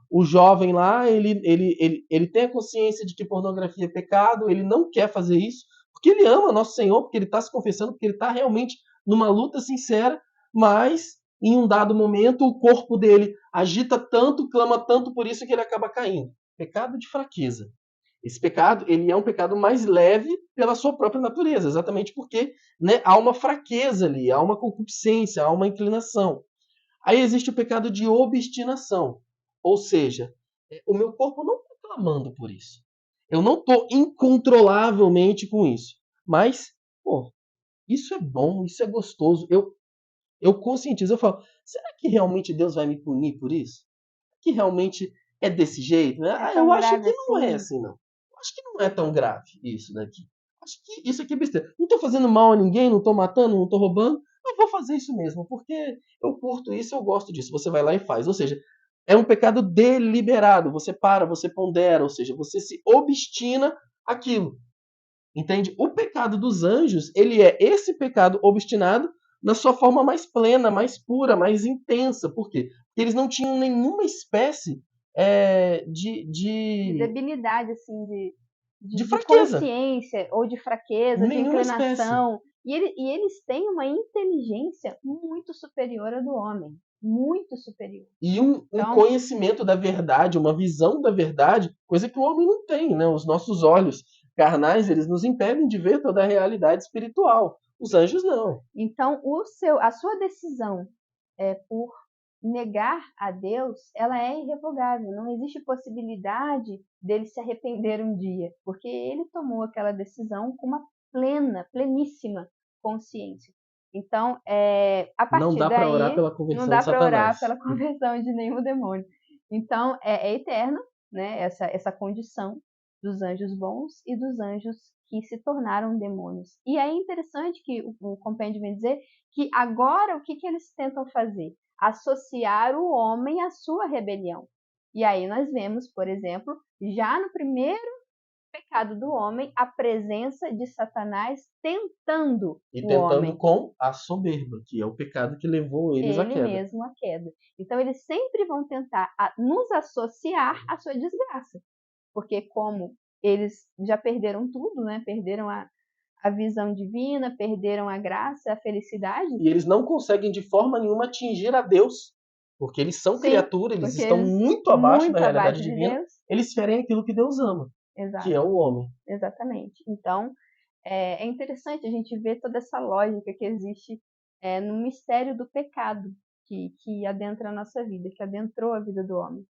O jovem lá, ele tem a consciência de que pornografia é pecado, ele não quer fazer isso, porque ele ama nosso Senhor, porque ele está se confessando, porque ele está realmente numa luta sincera, mas em um dado momento o corpo dele agita tanto, clama tanto por isso que ele acaba caindo. Pecado de fraqueza. Esse pecado, ele é um pecado mais leve pela sua própria natureza, exatamente porque, né, há uma fraqueza ali, há uma concupiscência, há uma inclinação. Aí existe o pecado de obstinação, ou seja, o meu corpo não está clamando por isso. Eu não estou incontrolavelmente com isso. Mas, pô, isso é bom, isso é gostoso. Eu conscientizo, eu falo, será que realmente Deus vai me punir por isso? Que realmente é desse jeito? Né? É Eu tão acho grave que não é assim? assim, não. Eu acho que não é tão grave isso daqui. Acho que isso aqui é besteira. Não estou fazendo mal a ninguém, não estou matando, não estou roubando. Eu vou fazer isso mesmo, porque eu curto isso, eu gosto disso. Você vai lá e faz. Ou seja, é um pecado deliberado. Você para, você pondera, ou seja, você se obstina aquilo. Entende? O pecado dos anjos, ele é esse pecado obstinado na sua forma mais plena, mais pura, mais intensa. Por quê? Porque eles não tinham nenhuma espécie De de debilidade, assim, de, de de fraqueza. consciência, ou de fraqueza, de Nenhuma espécie. inclinação. E eles têm uma inteligência muito superior à do homem. Muito superior. E um Então, conhecimento da verdade, uma visão da verdade, coisa que o homem não tem, né? Os nossos olhos carnais, eles nos impedem de ver toda a realidade espiritual. Os anjos não. Então, a sua decisão por negar a Deus, ela é irrevogável. Não existe possibilidade dele se arrepender um dia, porque ele tomou aquela decisão com uma pleníssima consciência. Então, a Não partir dá para orar daí, pela não conversão dá de para orar Satanás. pela conversão de nenhum demônio. Então, é eterno, né, essa condição dos anjos bons e dos anjos que se tornaram demônios. E é interessante que o compêndio vem dizer que agora o que eles tentam fazer? Associar o homem à sua rebelião. E aí nós vemos, por exemplo, já no primeiro pecado do homem, a presença de Satanás tentando E o tentando homem, com a soberba, que é o pecado que levou eles à ele queda. mesmo à queda. Então eles sempre vão tentar nos associar à sua desgraça, porque como eles já perderam tudo, né? Perderam a visão divina, perderam a graça, a felicidade. E eles não conseguem de forma nenhuma atingir a Deus, porque eles são Sim, criatura, eles porque estão eles muito abaixo da muito realidade abaixo de divina, Deus. eles ferem aquilo que Deus ama, que Exato, é o homem. exatamente. Então, é interessante a gente ver toda essa lógica que existe no mistério do pecado que adentra a nossa vida, que adentrou a vida do homem.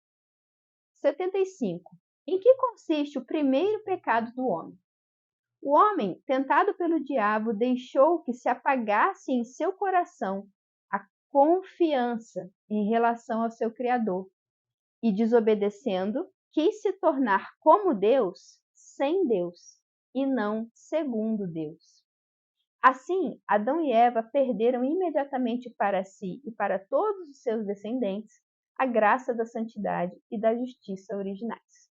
75. Em que consiste o primeiro pecado do homem? O homem, tentado pelo diabo, deixou que se apagasse em seu coração a confiança em relação ao seu Criador e, desobedecendo, quis se tornar como Deus, sem Deus, e não segundo Deus. Assim, Adão e Eva perderam imediatamente para si e para todos os seus descendentes a graça da santidade e da justiça originais.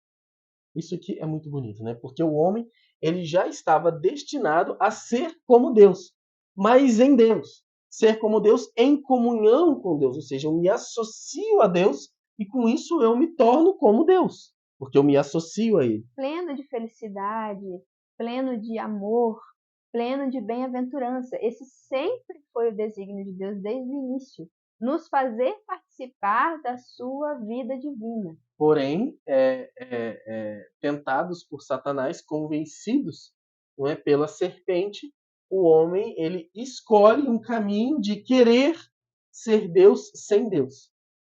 Isso aqui é muito bonito, né? Porque o homem, ele já estava destinado a ser como Deus, mas em Deus. Ser como Deus em comunhão com Deus, ou seja, eu me associo a Deus e com isso eu me torno como Deus, porque eu me associo a Ele. Pleno de felicidade, pleno de amor, pleno de bem-aventurança. Esse sempre foi o desígnio de Deus desde o início, nos fazer participar da sua vida divina. Porém, tentados por Satanás, convencidos, não é, pela serpente, o homem ele escolhe um caminho de querer ser Deus sem Deus.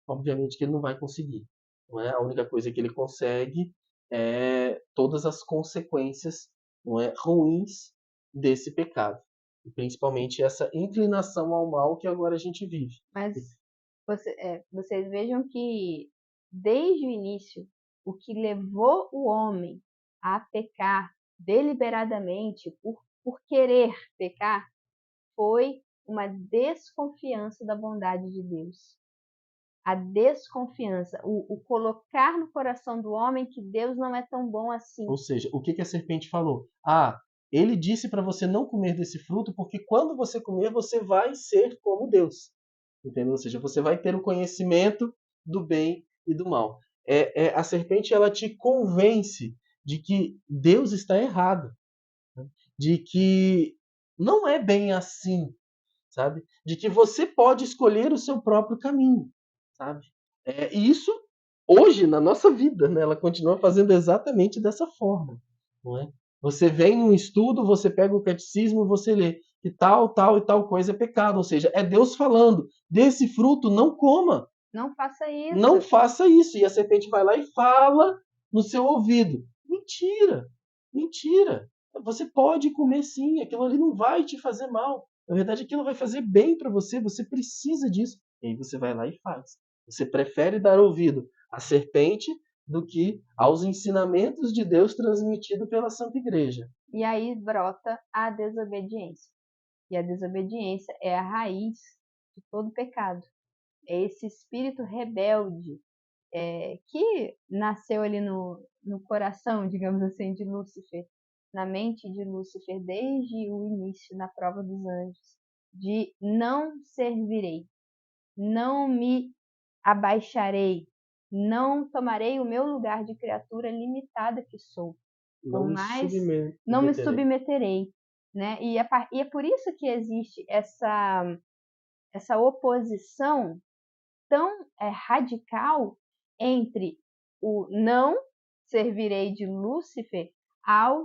Obviamente que ele não vai conseguir. Não é? A única coisa que ele consegue é todas as consequências, não é, ruins desse pecado. E principalmente essa inclinação ao mal que agora a gente vive. Mas vocês vejam que, desde o início, o que levou o homem a pecar deliberadamente, por querer pecar, foi uma desconfiança da bondade de Deus. A desconfiança, o colocar no coração do homem que Deus não é tão bom assim. Ou seja, o que que a serpente falou? Ah, ele disse para você não comer desse fruto, porque quando você comer, você vai ser como Deus. Entendeu? Ou seja, você vai ter o conhecimento do bem e do mal. A serpente ela te convence de que Deus está errado, né? De que não é bem assim, sabe? De que você pode escolher o seu próprio caminho, sabe? E isso hoje na nossa vida, né? Ela continua fazendo exatamente dessa forma, não é? Você vem num estudo, você pega o catecismo, você lê que tal, tal e tal coisa é pecado, ou seja, é Deus falando, desse fruto não coma, Não faça não isso. faça isso. E a serpente vai lá e fala no seu ouvido. Mentira, mentira. Você pode comer sim, aquilo ali não vai te fazer mal. Na verdade, aquilo vai fazer bem para você, você precisa disso. E aí você vai lá e faz. Você prefere dar ouvido à serpente do que aos ensinamentos de Deus transmitido pela Santa Igreja. E aí brota a desobediência. E a desobediência é a raiz de todo pecado. É esse espírito rebelde que nasceu ali no coração, digamos assim, de Lúcifer, na mente de Lúcifer desde o início, na prova dos anjos, de não servirei, não me abaixarei, não tomarei o meu lugar de criatura limitada que sou, por Não me mais não me submeterei. submeterei, né? E é por isso que existe essa oposição tão radical entre o não servirei de Lúcifer ao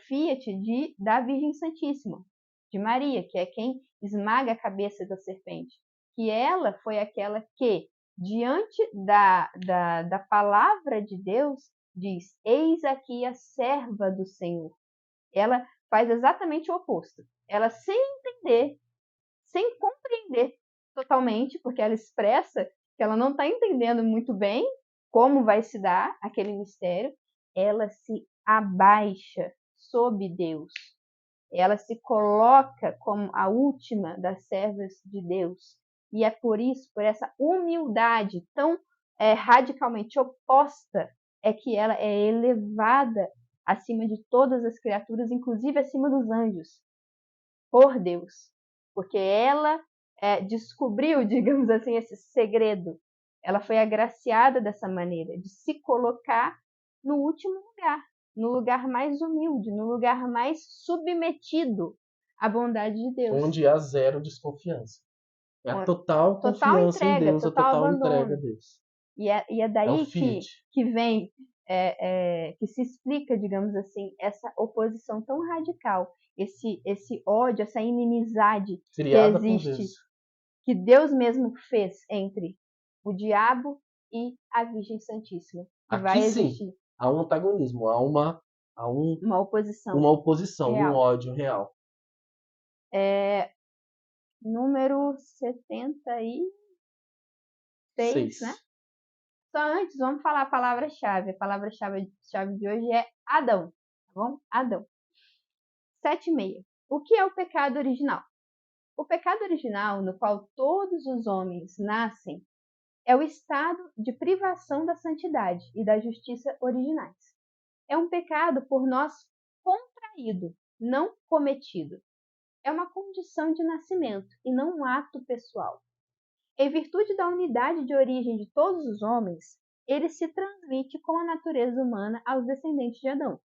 fiat da Virgem Santíssima, de Maria, que é quem esmaga a cabeça da serpente. Que ela foi aquela que, diante da palavra de Deus, diz: eis aqui a serva do Senhor. Ela faz exatamente o oposto. Ela, sem entender, sem compreender totalmente, porque ela expressa que ela não está entendendo muito bem como vai se dar aquele mistério, ela se abaixa sob Deus. Ela se coloca como a última das servas de Deus. E é por isso, por essa humildade tão radicalmente oposta, é que ela é elevada acima de todas as criaturas, inclusive acima dos anjos, por Deus. Porque ela descobriu, digamos assim, esse segredo. Ela foi agraciada dessa maneira, de se colocar no último lugar, no lugar mais humilde, no lugar mais submetido à bondade de Deus. Onde há zero desconfiança. É a total confiança em Deus, total a total abandono. entrega a Deus. E é daí que vem, que se explica, digamos assim, essa oposição tão radical, esse ódio, essa inimizade criada que existe, por Deus, que Deus mesmo fez entre o diabo e a Virgem Santíssima. Que aqui vai existir. Sim, há um antagonismo, uma oposição, um ódio real. Número 76, né? Só antes, vamos falar a palavra-chave. A palavra-chave de hoje é Adão, tá bom? Adão. 7,6. O que é o pecado original? O pecado original, no qual todos os homens nascem, é o estado de privação da santidade e da justiça originais. É um pecado por nós contraído, não cometido. É uma condição de nascimento e não um ato pessoal. Em virtude da unidade de origem de todos os homens, ele se transmite com a natureza humana aos descendentes de Adão.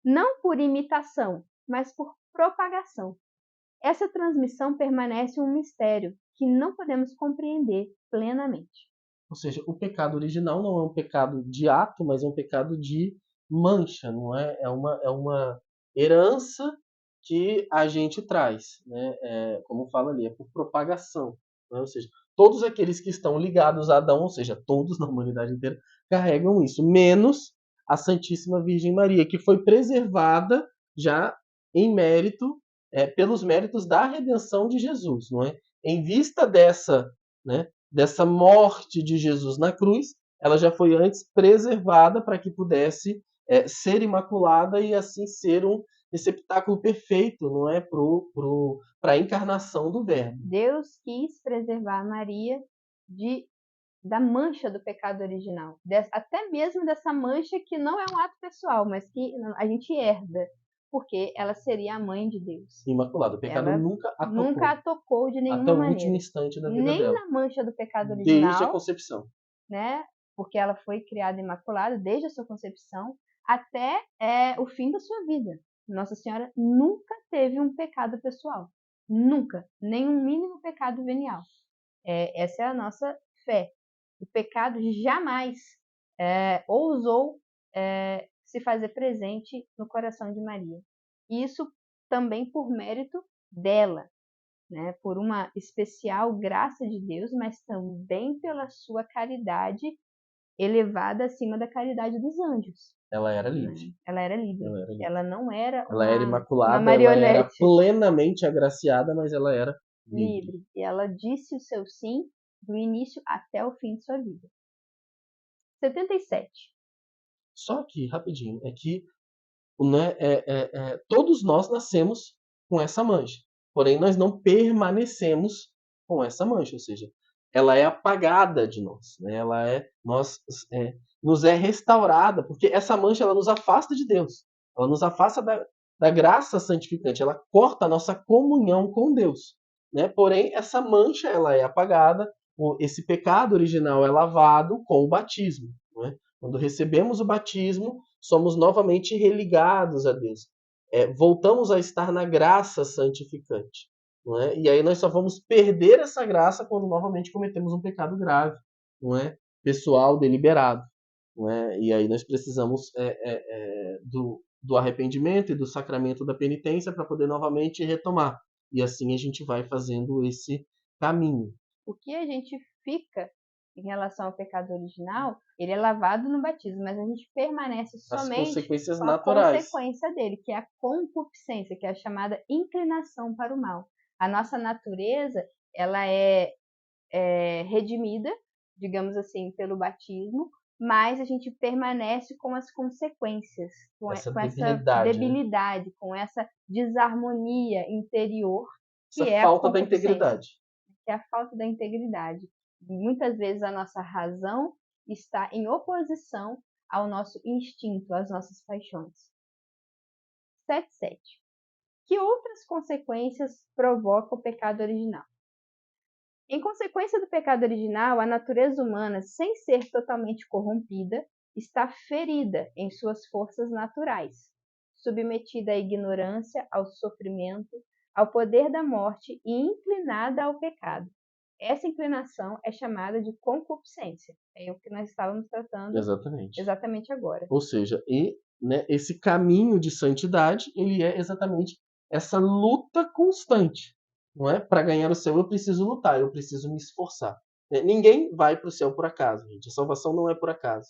Não por imitação, mas por propagação. Essa transmissão permanece um mistério que não podemos compreender plenamente. Ou seja, o pecado original não é um pecado de ato, mas é um pecado de mancha, não é? É uma herança que a gente traz, né? Como fala ali, é por propagação, né? Ou seja, todos aqueles que estão ligados a Adão, ou seja, todos na humanidade inteira, carregam isso, menos a Santíssima Virgem Maria, que foi preservada já em mérito, pelos méritos da redenção de Jesus, não é? Em vista dessa, né, dessa morte de Jesus na cruz, ela já foi antes preservada para que pudesse ser imaculada e assim ser um receptáculo perfeito, não é, para a encarnação do Verbo. Deus quis preservar Maria da mancha do pecado original, até mesmo dessa mancha que não é um ato pessoal, mas que a gente herda, porque ela seria a mãe de Deus. Imaculada. O pecado ela nunca a tocou de nenhuma até o maneira. último instante da vida Nem dela. na mancha do pecado original. Desde a concepção. Né? Porque ela foi criada imaculada desde a sua concepção até o fim da sua vida. Nossa Senhora nunca teve um pecado pessoal. Nunca. Nem um mínimo pecado venial. Essa é a nossa fé. O pecado jamais ousou se fazer presente no coração de Maria. Isso também por mérito dela, né? Por uma especial graça de Deus, mas também pela sua caridade elevada acima da caridade dos anjos. Ela era livre. Ela era livre. Ela não era ela era imaculada, uma marionete. Ela era plenamente agraciada, mas ela era livre. E ela disse o seu sim do início até o fim de sua vida. 77. Só que, rapidinho, é que né, todos nós nascemos com essa mancha. Porém, nós não permanecemos com essa mancha. Ou seja, ela é apagada de nós. Né? Nos é restaurada. Porque essa mancha ela nos afasta de Deus. Ela nos afasta da graça santificante. Ela corta a nossa comunhão com Deus. Né? Porém, essa mancha ela é apagada. Esse pecado original é lavado com o batismo. Né? Quando recebemos o batismo, somos novamente religados a Deus. Voltamos a estar na graça santificante. Não é? E aí nós só vamos perder essa graça quando novamente cometemos um pecado grave, não é? Pessoal, deliberado. não é? E aí nós precisamos do arrependimento e do sacramento da penitência para poder novamente retomar. E assim a gente vai fazendo esse caminho. O que a gente fica em relação ao pecado original, ele é lavado no batismo, mas a gente permanece As somente consequências com a naturais. consequência dele, que é a concupiscência, que é a chamada inclinação para o mal. A nossa natureza, ela é redimida, digamos assim, pelo batismo, mas a gente permanece com as consequências, Essa com essa debilidade, né? debilidade, com essa desarmonia interior, Essa que é a falta da concupiscência, integridade. que é a falta da integridade. Muitas vezes a nossa razão está em oposição ao nosso instinto, às nossas paixões. 7.7. Que outras consequências provoca o pecado original? Em consequência do pecado original, a natureza humana, sem ser totalmente corrompida, está ferida em suas forças naturais, submetida à ignorância, ao sofrimento, ao poder da morte e inclinada ao pecado. Essa inclinação é chamada de concupiscência. É o que nós estávamos tratando Exatamente. exatamente agora. Ou seja, esse caminho de santidade, ele é exatamente essa luta constante. Não é? Para ganhar o céu eu preciso lutar, eu preciso me esforçar. Ninguém vai para o céu por acaso, gente. A salvação não é por acaso.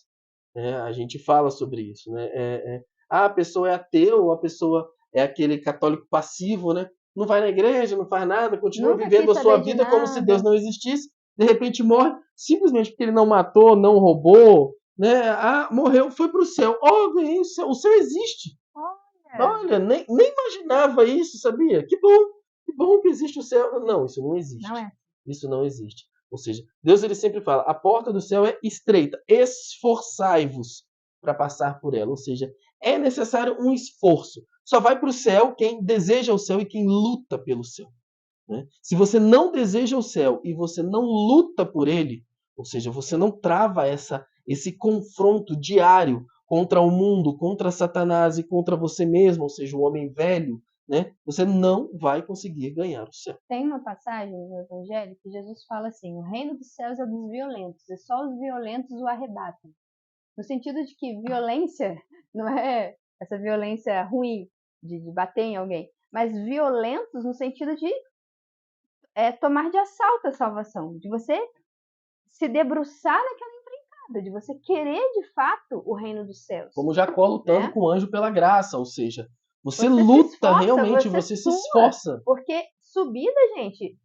A gente fala sobre isso. Né? A pessoa é ateu, ou a pessoa é aquele católico passivo, né? Não vai na igreja, não faz nada, continua Nunca vivendo quis a sua saber de vida como se Deus nada. não existisse, de repente morre, simplesmente porque ele não matou, não roubou, né? Morreu, foi para o céu. Oh, ganhei o céu. O céu existe. Olha, nem imaginava isso, sabia? Que bom que existe o céu. Não, isso não existe. Não é? Isso não existe. Ou seja, Deus ele sempre fala, a porta do céu é estreita, esforçai-vos para passar por ela. Ou seja, é necessário um esforço. Só vai para o céu quem deseja o céu e quem luta pelo céu. Né? Se você não deseja o céu e você não luta por ele, ou seja, você não trava esse confronto diário contra o mundo, contra Satanás e contra você mesmo, ou seja, o homem velho, né? Você não vai conseguir ganhar o céu. Tem uma passagem no Evangelho que Jesus fala assim: o reino dos céus é dos violentos, e só os violentos o arrebatam. No sentido de que violência não é essa violência ruim de bater em alguém, mas violentos no sentido de tomar de assalto a salvação, de você se debruçar naquela empreitada, de você querer de fato o reino dos céus. Como Jacó lutando, né, com o anjo pela graça, ou seja, você luta esforça, realmente, você se esforça. Porque subida, gente,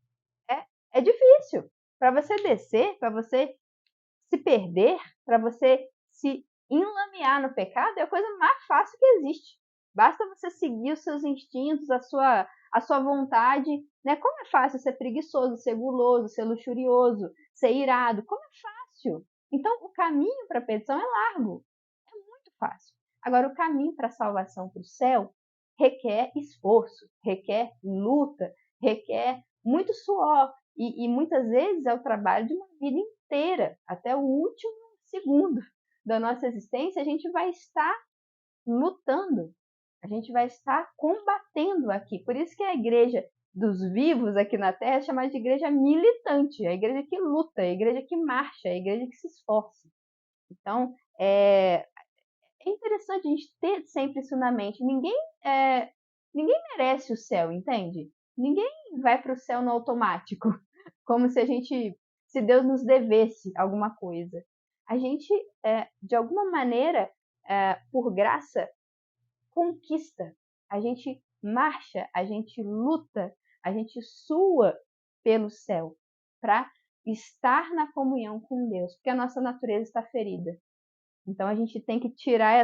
é difícil. Para você descer, para você se perder, para você se enlamear no pecado, é a coisa mais fácil que existe. Basta você seguir os seus instintos, a sua vontade, né? Como é fácil ser preguiçoso, ser guloso, ser luxurioso, ser irado, como é fácil. Então, o caminho para a perdição é largo, é muito fácil. Agora, o caminho para a salvação, para o céu, requer esforço, requer luta, requer muito suor, e muitas vezes é o trabalho de uma vida inteira, até o último segundo da nossa existência, a gente vai estar lutando, a gente vai estar combatendo aqui. Por isso que a igreja dos vivos aqui na Terra é chamada de igreja militante, a igreja que luta, a igreja que marcha, a igreja que se esforça. Então, é interessante a gente ter sempre isso na mente. Ninguém merece o céu, entende? Ninguém vai para o céu no automático, como se Deus nos devesse alguma coisa. A gente, de alguma maneira, por graça, conquista. A gente marcha, a gente luta, a gente sua pelo céu para estar na comunhão com Deus, porque a nossa natureza está ferida. Então a gente tem que tirar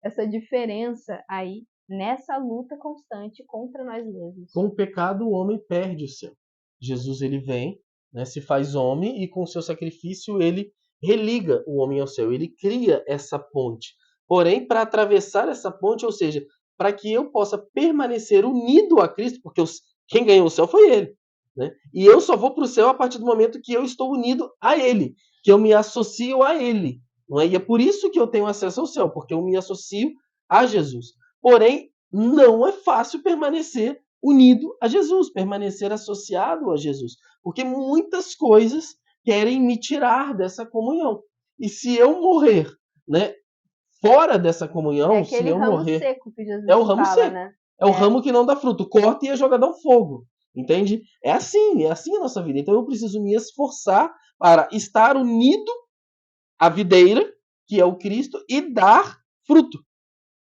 essa diferença aí nessa luta constante contra nós mesmos. Com o pecado o homem perde o céu. Jesus ele vem, né, se faz homem e com o seu sacrifício ele religa o homem ao céu. Ele cria essa ponte. Porém, para atravessar essa ponte, ou seja, para que eu possa permanecer unido a Cristo, porque quem ganhou o céu foi ele. Né? E eu só vou para o céu a partir do momento que eu estou unido a ele, que eu me associo a ele. Não é? E é por isso que eu tenho acesso ao céu, porque eu me associo a Jesus. Porém, não é fácil permanecer unido a Jesus, permanecer associado a Jesus, porque muitas coisas querem me tirar dessa comunhão. E se eu morrer, né, fora dessa É comunhão, se aquele eu ramo morrer, seco que é o Jesus ramo fala, seco. né? É o ramo que não dá fruto. Corta e é jogado ao fogo. Entende? É assim a nossa vida. Então eu preciso me esforçar para estar unido à videira, que é o Cristo, e dar fruto.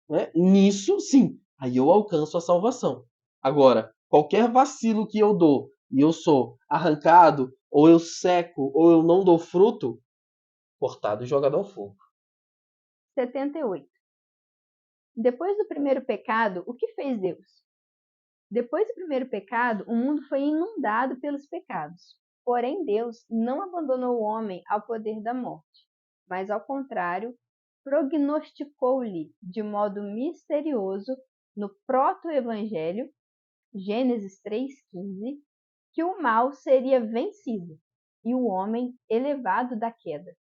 Né? Nisso, sim. Aí eu alcanço a salvação. Agora, qualquer vacilo que eu dou e eu sou arrancado, ou eu seco, ou eu não dou fruto, cortado e jogado ao fogo. 78. Depois do primeiro pecado, o que fez Deus? Depois do primeiro pecado, o mundo foi inundado pelos pecados. Porém, Deus não abandonou o homem ao poder da morte, mas, ao contrário, prognosticou-lhe de modo misterioso no proto-evangelho, Gênesis 3,15, que o mal seria vencido e o homem elevado da queda.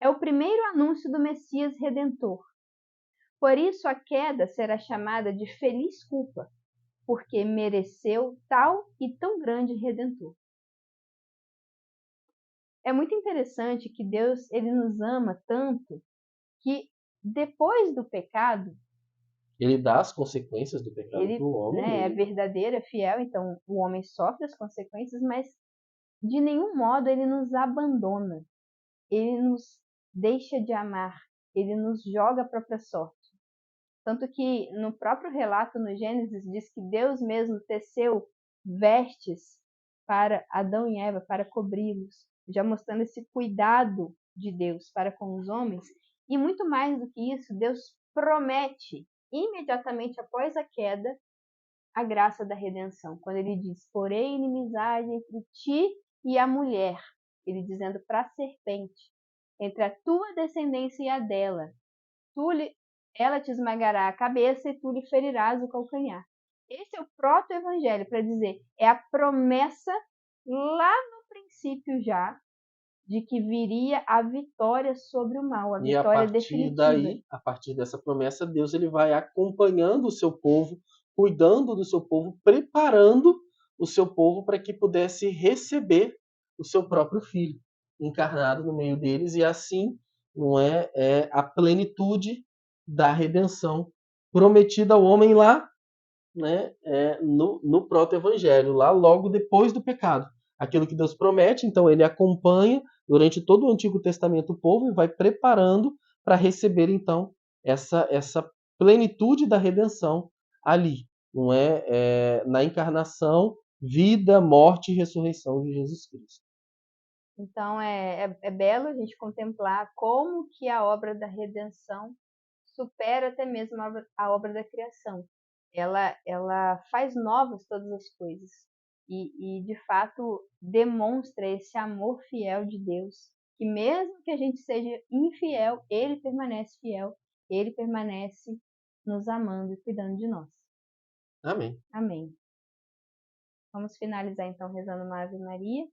É o primeiro anúncio do Messias Redentor. Por isso a queda será chamada de feliz culpa, porque mereceu tal e tão grande Redentor. É muito interessante que Deus ele nos ama tanto que depois do pecado, Ele dá as consequências do pecado para ele, o homem. é verdadeiro, é fiel, então o homem sofre as consequências, mas de nenhum modo ele nos abandona, ele nos deixa de amar, ele nos joga a própria sorte. Tanto que no próprio relato no Gênesis diz que Deus mesmo teceu vestes para Adão e Eva, para cobri-los, já mostrando esse cuidado de Deus para com os homens. E muito mais do que isso, Deus promete, imediatamente após a queda, a graça da redenção. Quando ele diz, porém inimizade entre ti e a mulher, ele dizendo para a serpente, entre a tua descendência e a dela, ela te esmagará a cabeça e tu lhe ferirás o calcanhar. Esse é o proto-evangelho, para dizer, é a promessa lá no princípio já, de que viria a vitória sobre o mal, a E a vitória partir definitiva. daí, a partir dessa promessa, Deus ele vai acompanhando o seu povo, cuidando do seu povo, preparando o seu povo para que pudesse receber o seu próprio filho encarnado no meio deles e assim não é a plenitude da redenção prometida ao homem lá, né, no proto-evangelho, lá logo depois do pecado. Aquilo que Deus promete, então ele acompanha durante todo o Antigo Testamento o povo e vai preparando para receber então essa plenitude da redenção ali, não na encarnação, vida, morte e ressurreição de Jesus Cristo. Então é belo a gente contemplar como que a obra da redenção supera até mesmo a obra da criação. Ela faz novas todas as coisas e de fato demonstra esse amor fiel de Deus, que mesmo que a gente seja infiel, ele permanece fiel, ele permanece nos amando e cuidando de nós. Amém. Amém. Vamos finalizar então rezando uma Ave Maria,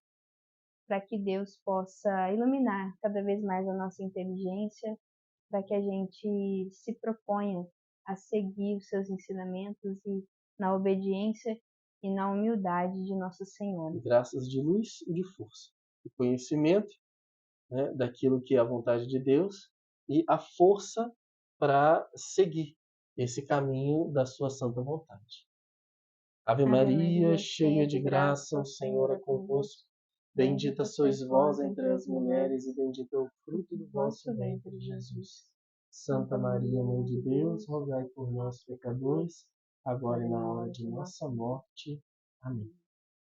para que Deus possa iluminar cada vez mais a nossa inteligência, para que a gente se proponha a seguir os seus ensinamentos e na obediência e na humildade de Nossa Senhora. Graças de luz e de força, de conhecimento, né, daquilo que é a vontade de Deus e a força para seguir esse caminho da sua santa vontade. Ave Ave Maria, Maria, cheia cheia de de graça, graça, o o Senhor Senhor é é convosco. convosco. Bendita Bendita sois sois vós vós entre entre as as mulheres, mulheres, e bendito é o fruto do e vosso vosso ventre, ventre, Jesus. Jesus. Santa Maria, Mãe de Deus, rogai por nós, pecadores, agora e na hora de nossa morte. Amém.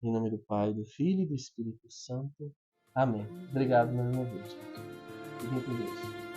Em nome do Pai, do Filho e do Espírito Santo. Amém. Obrigado mais uma vez. Fiquem com Deus.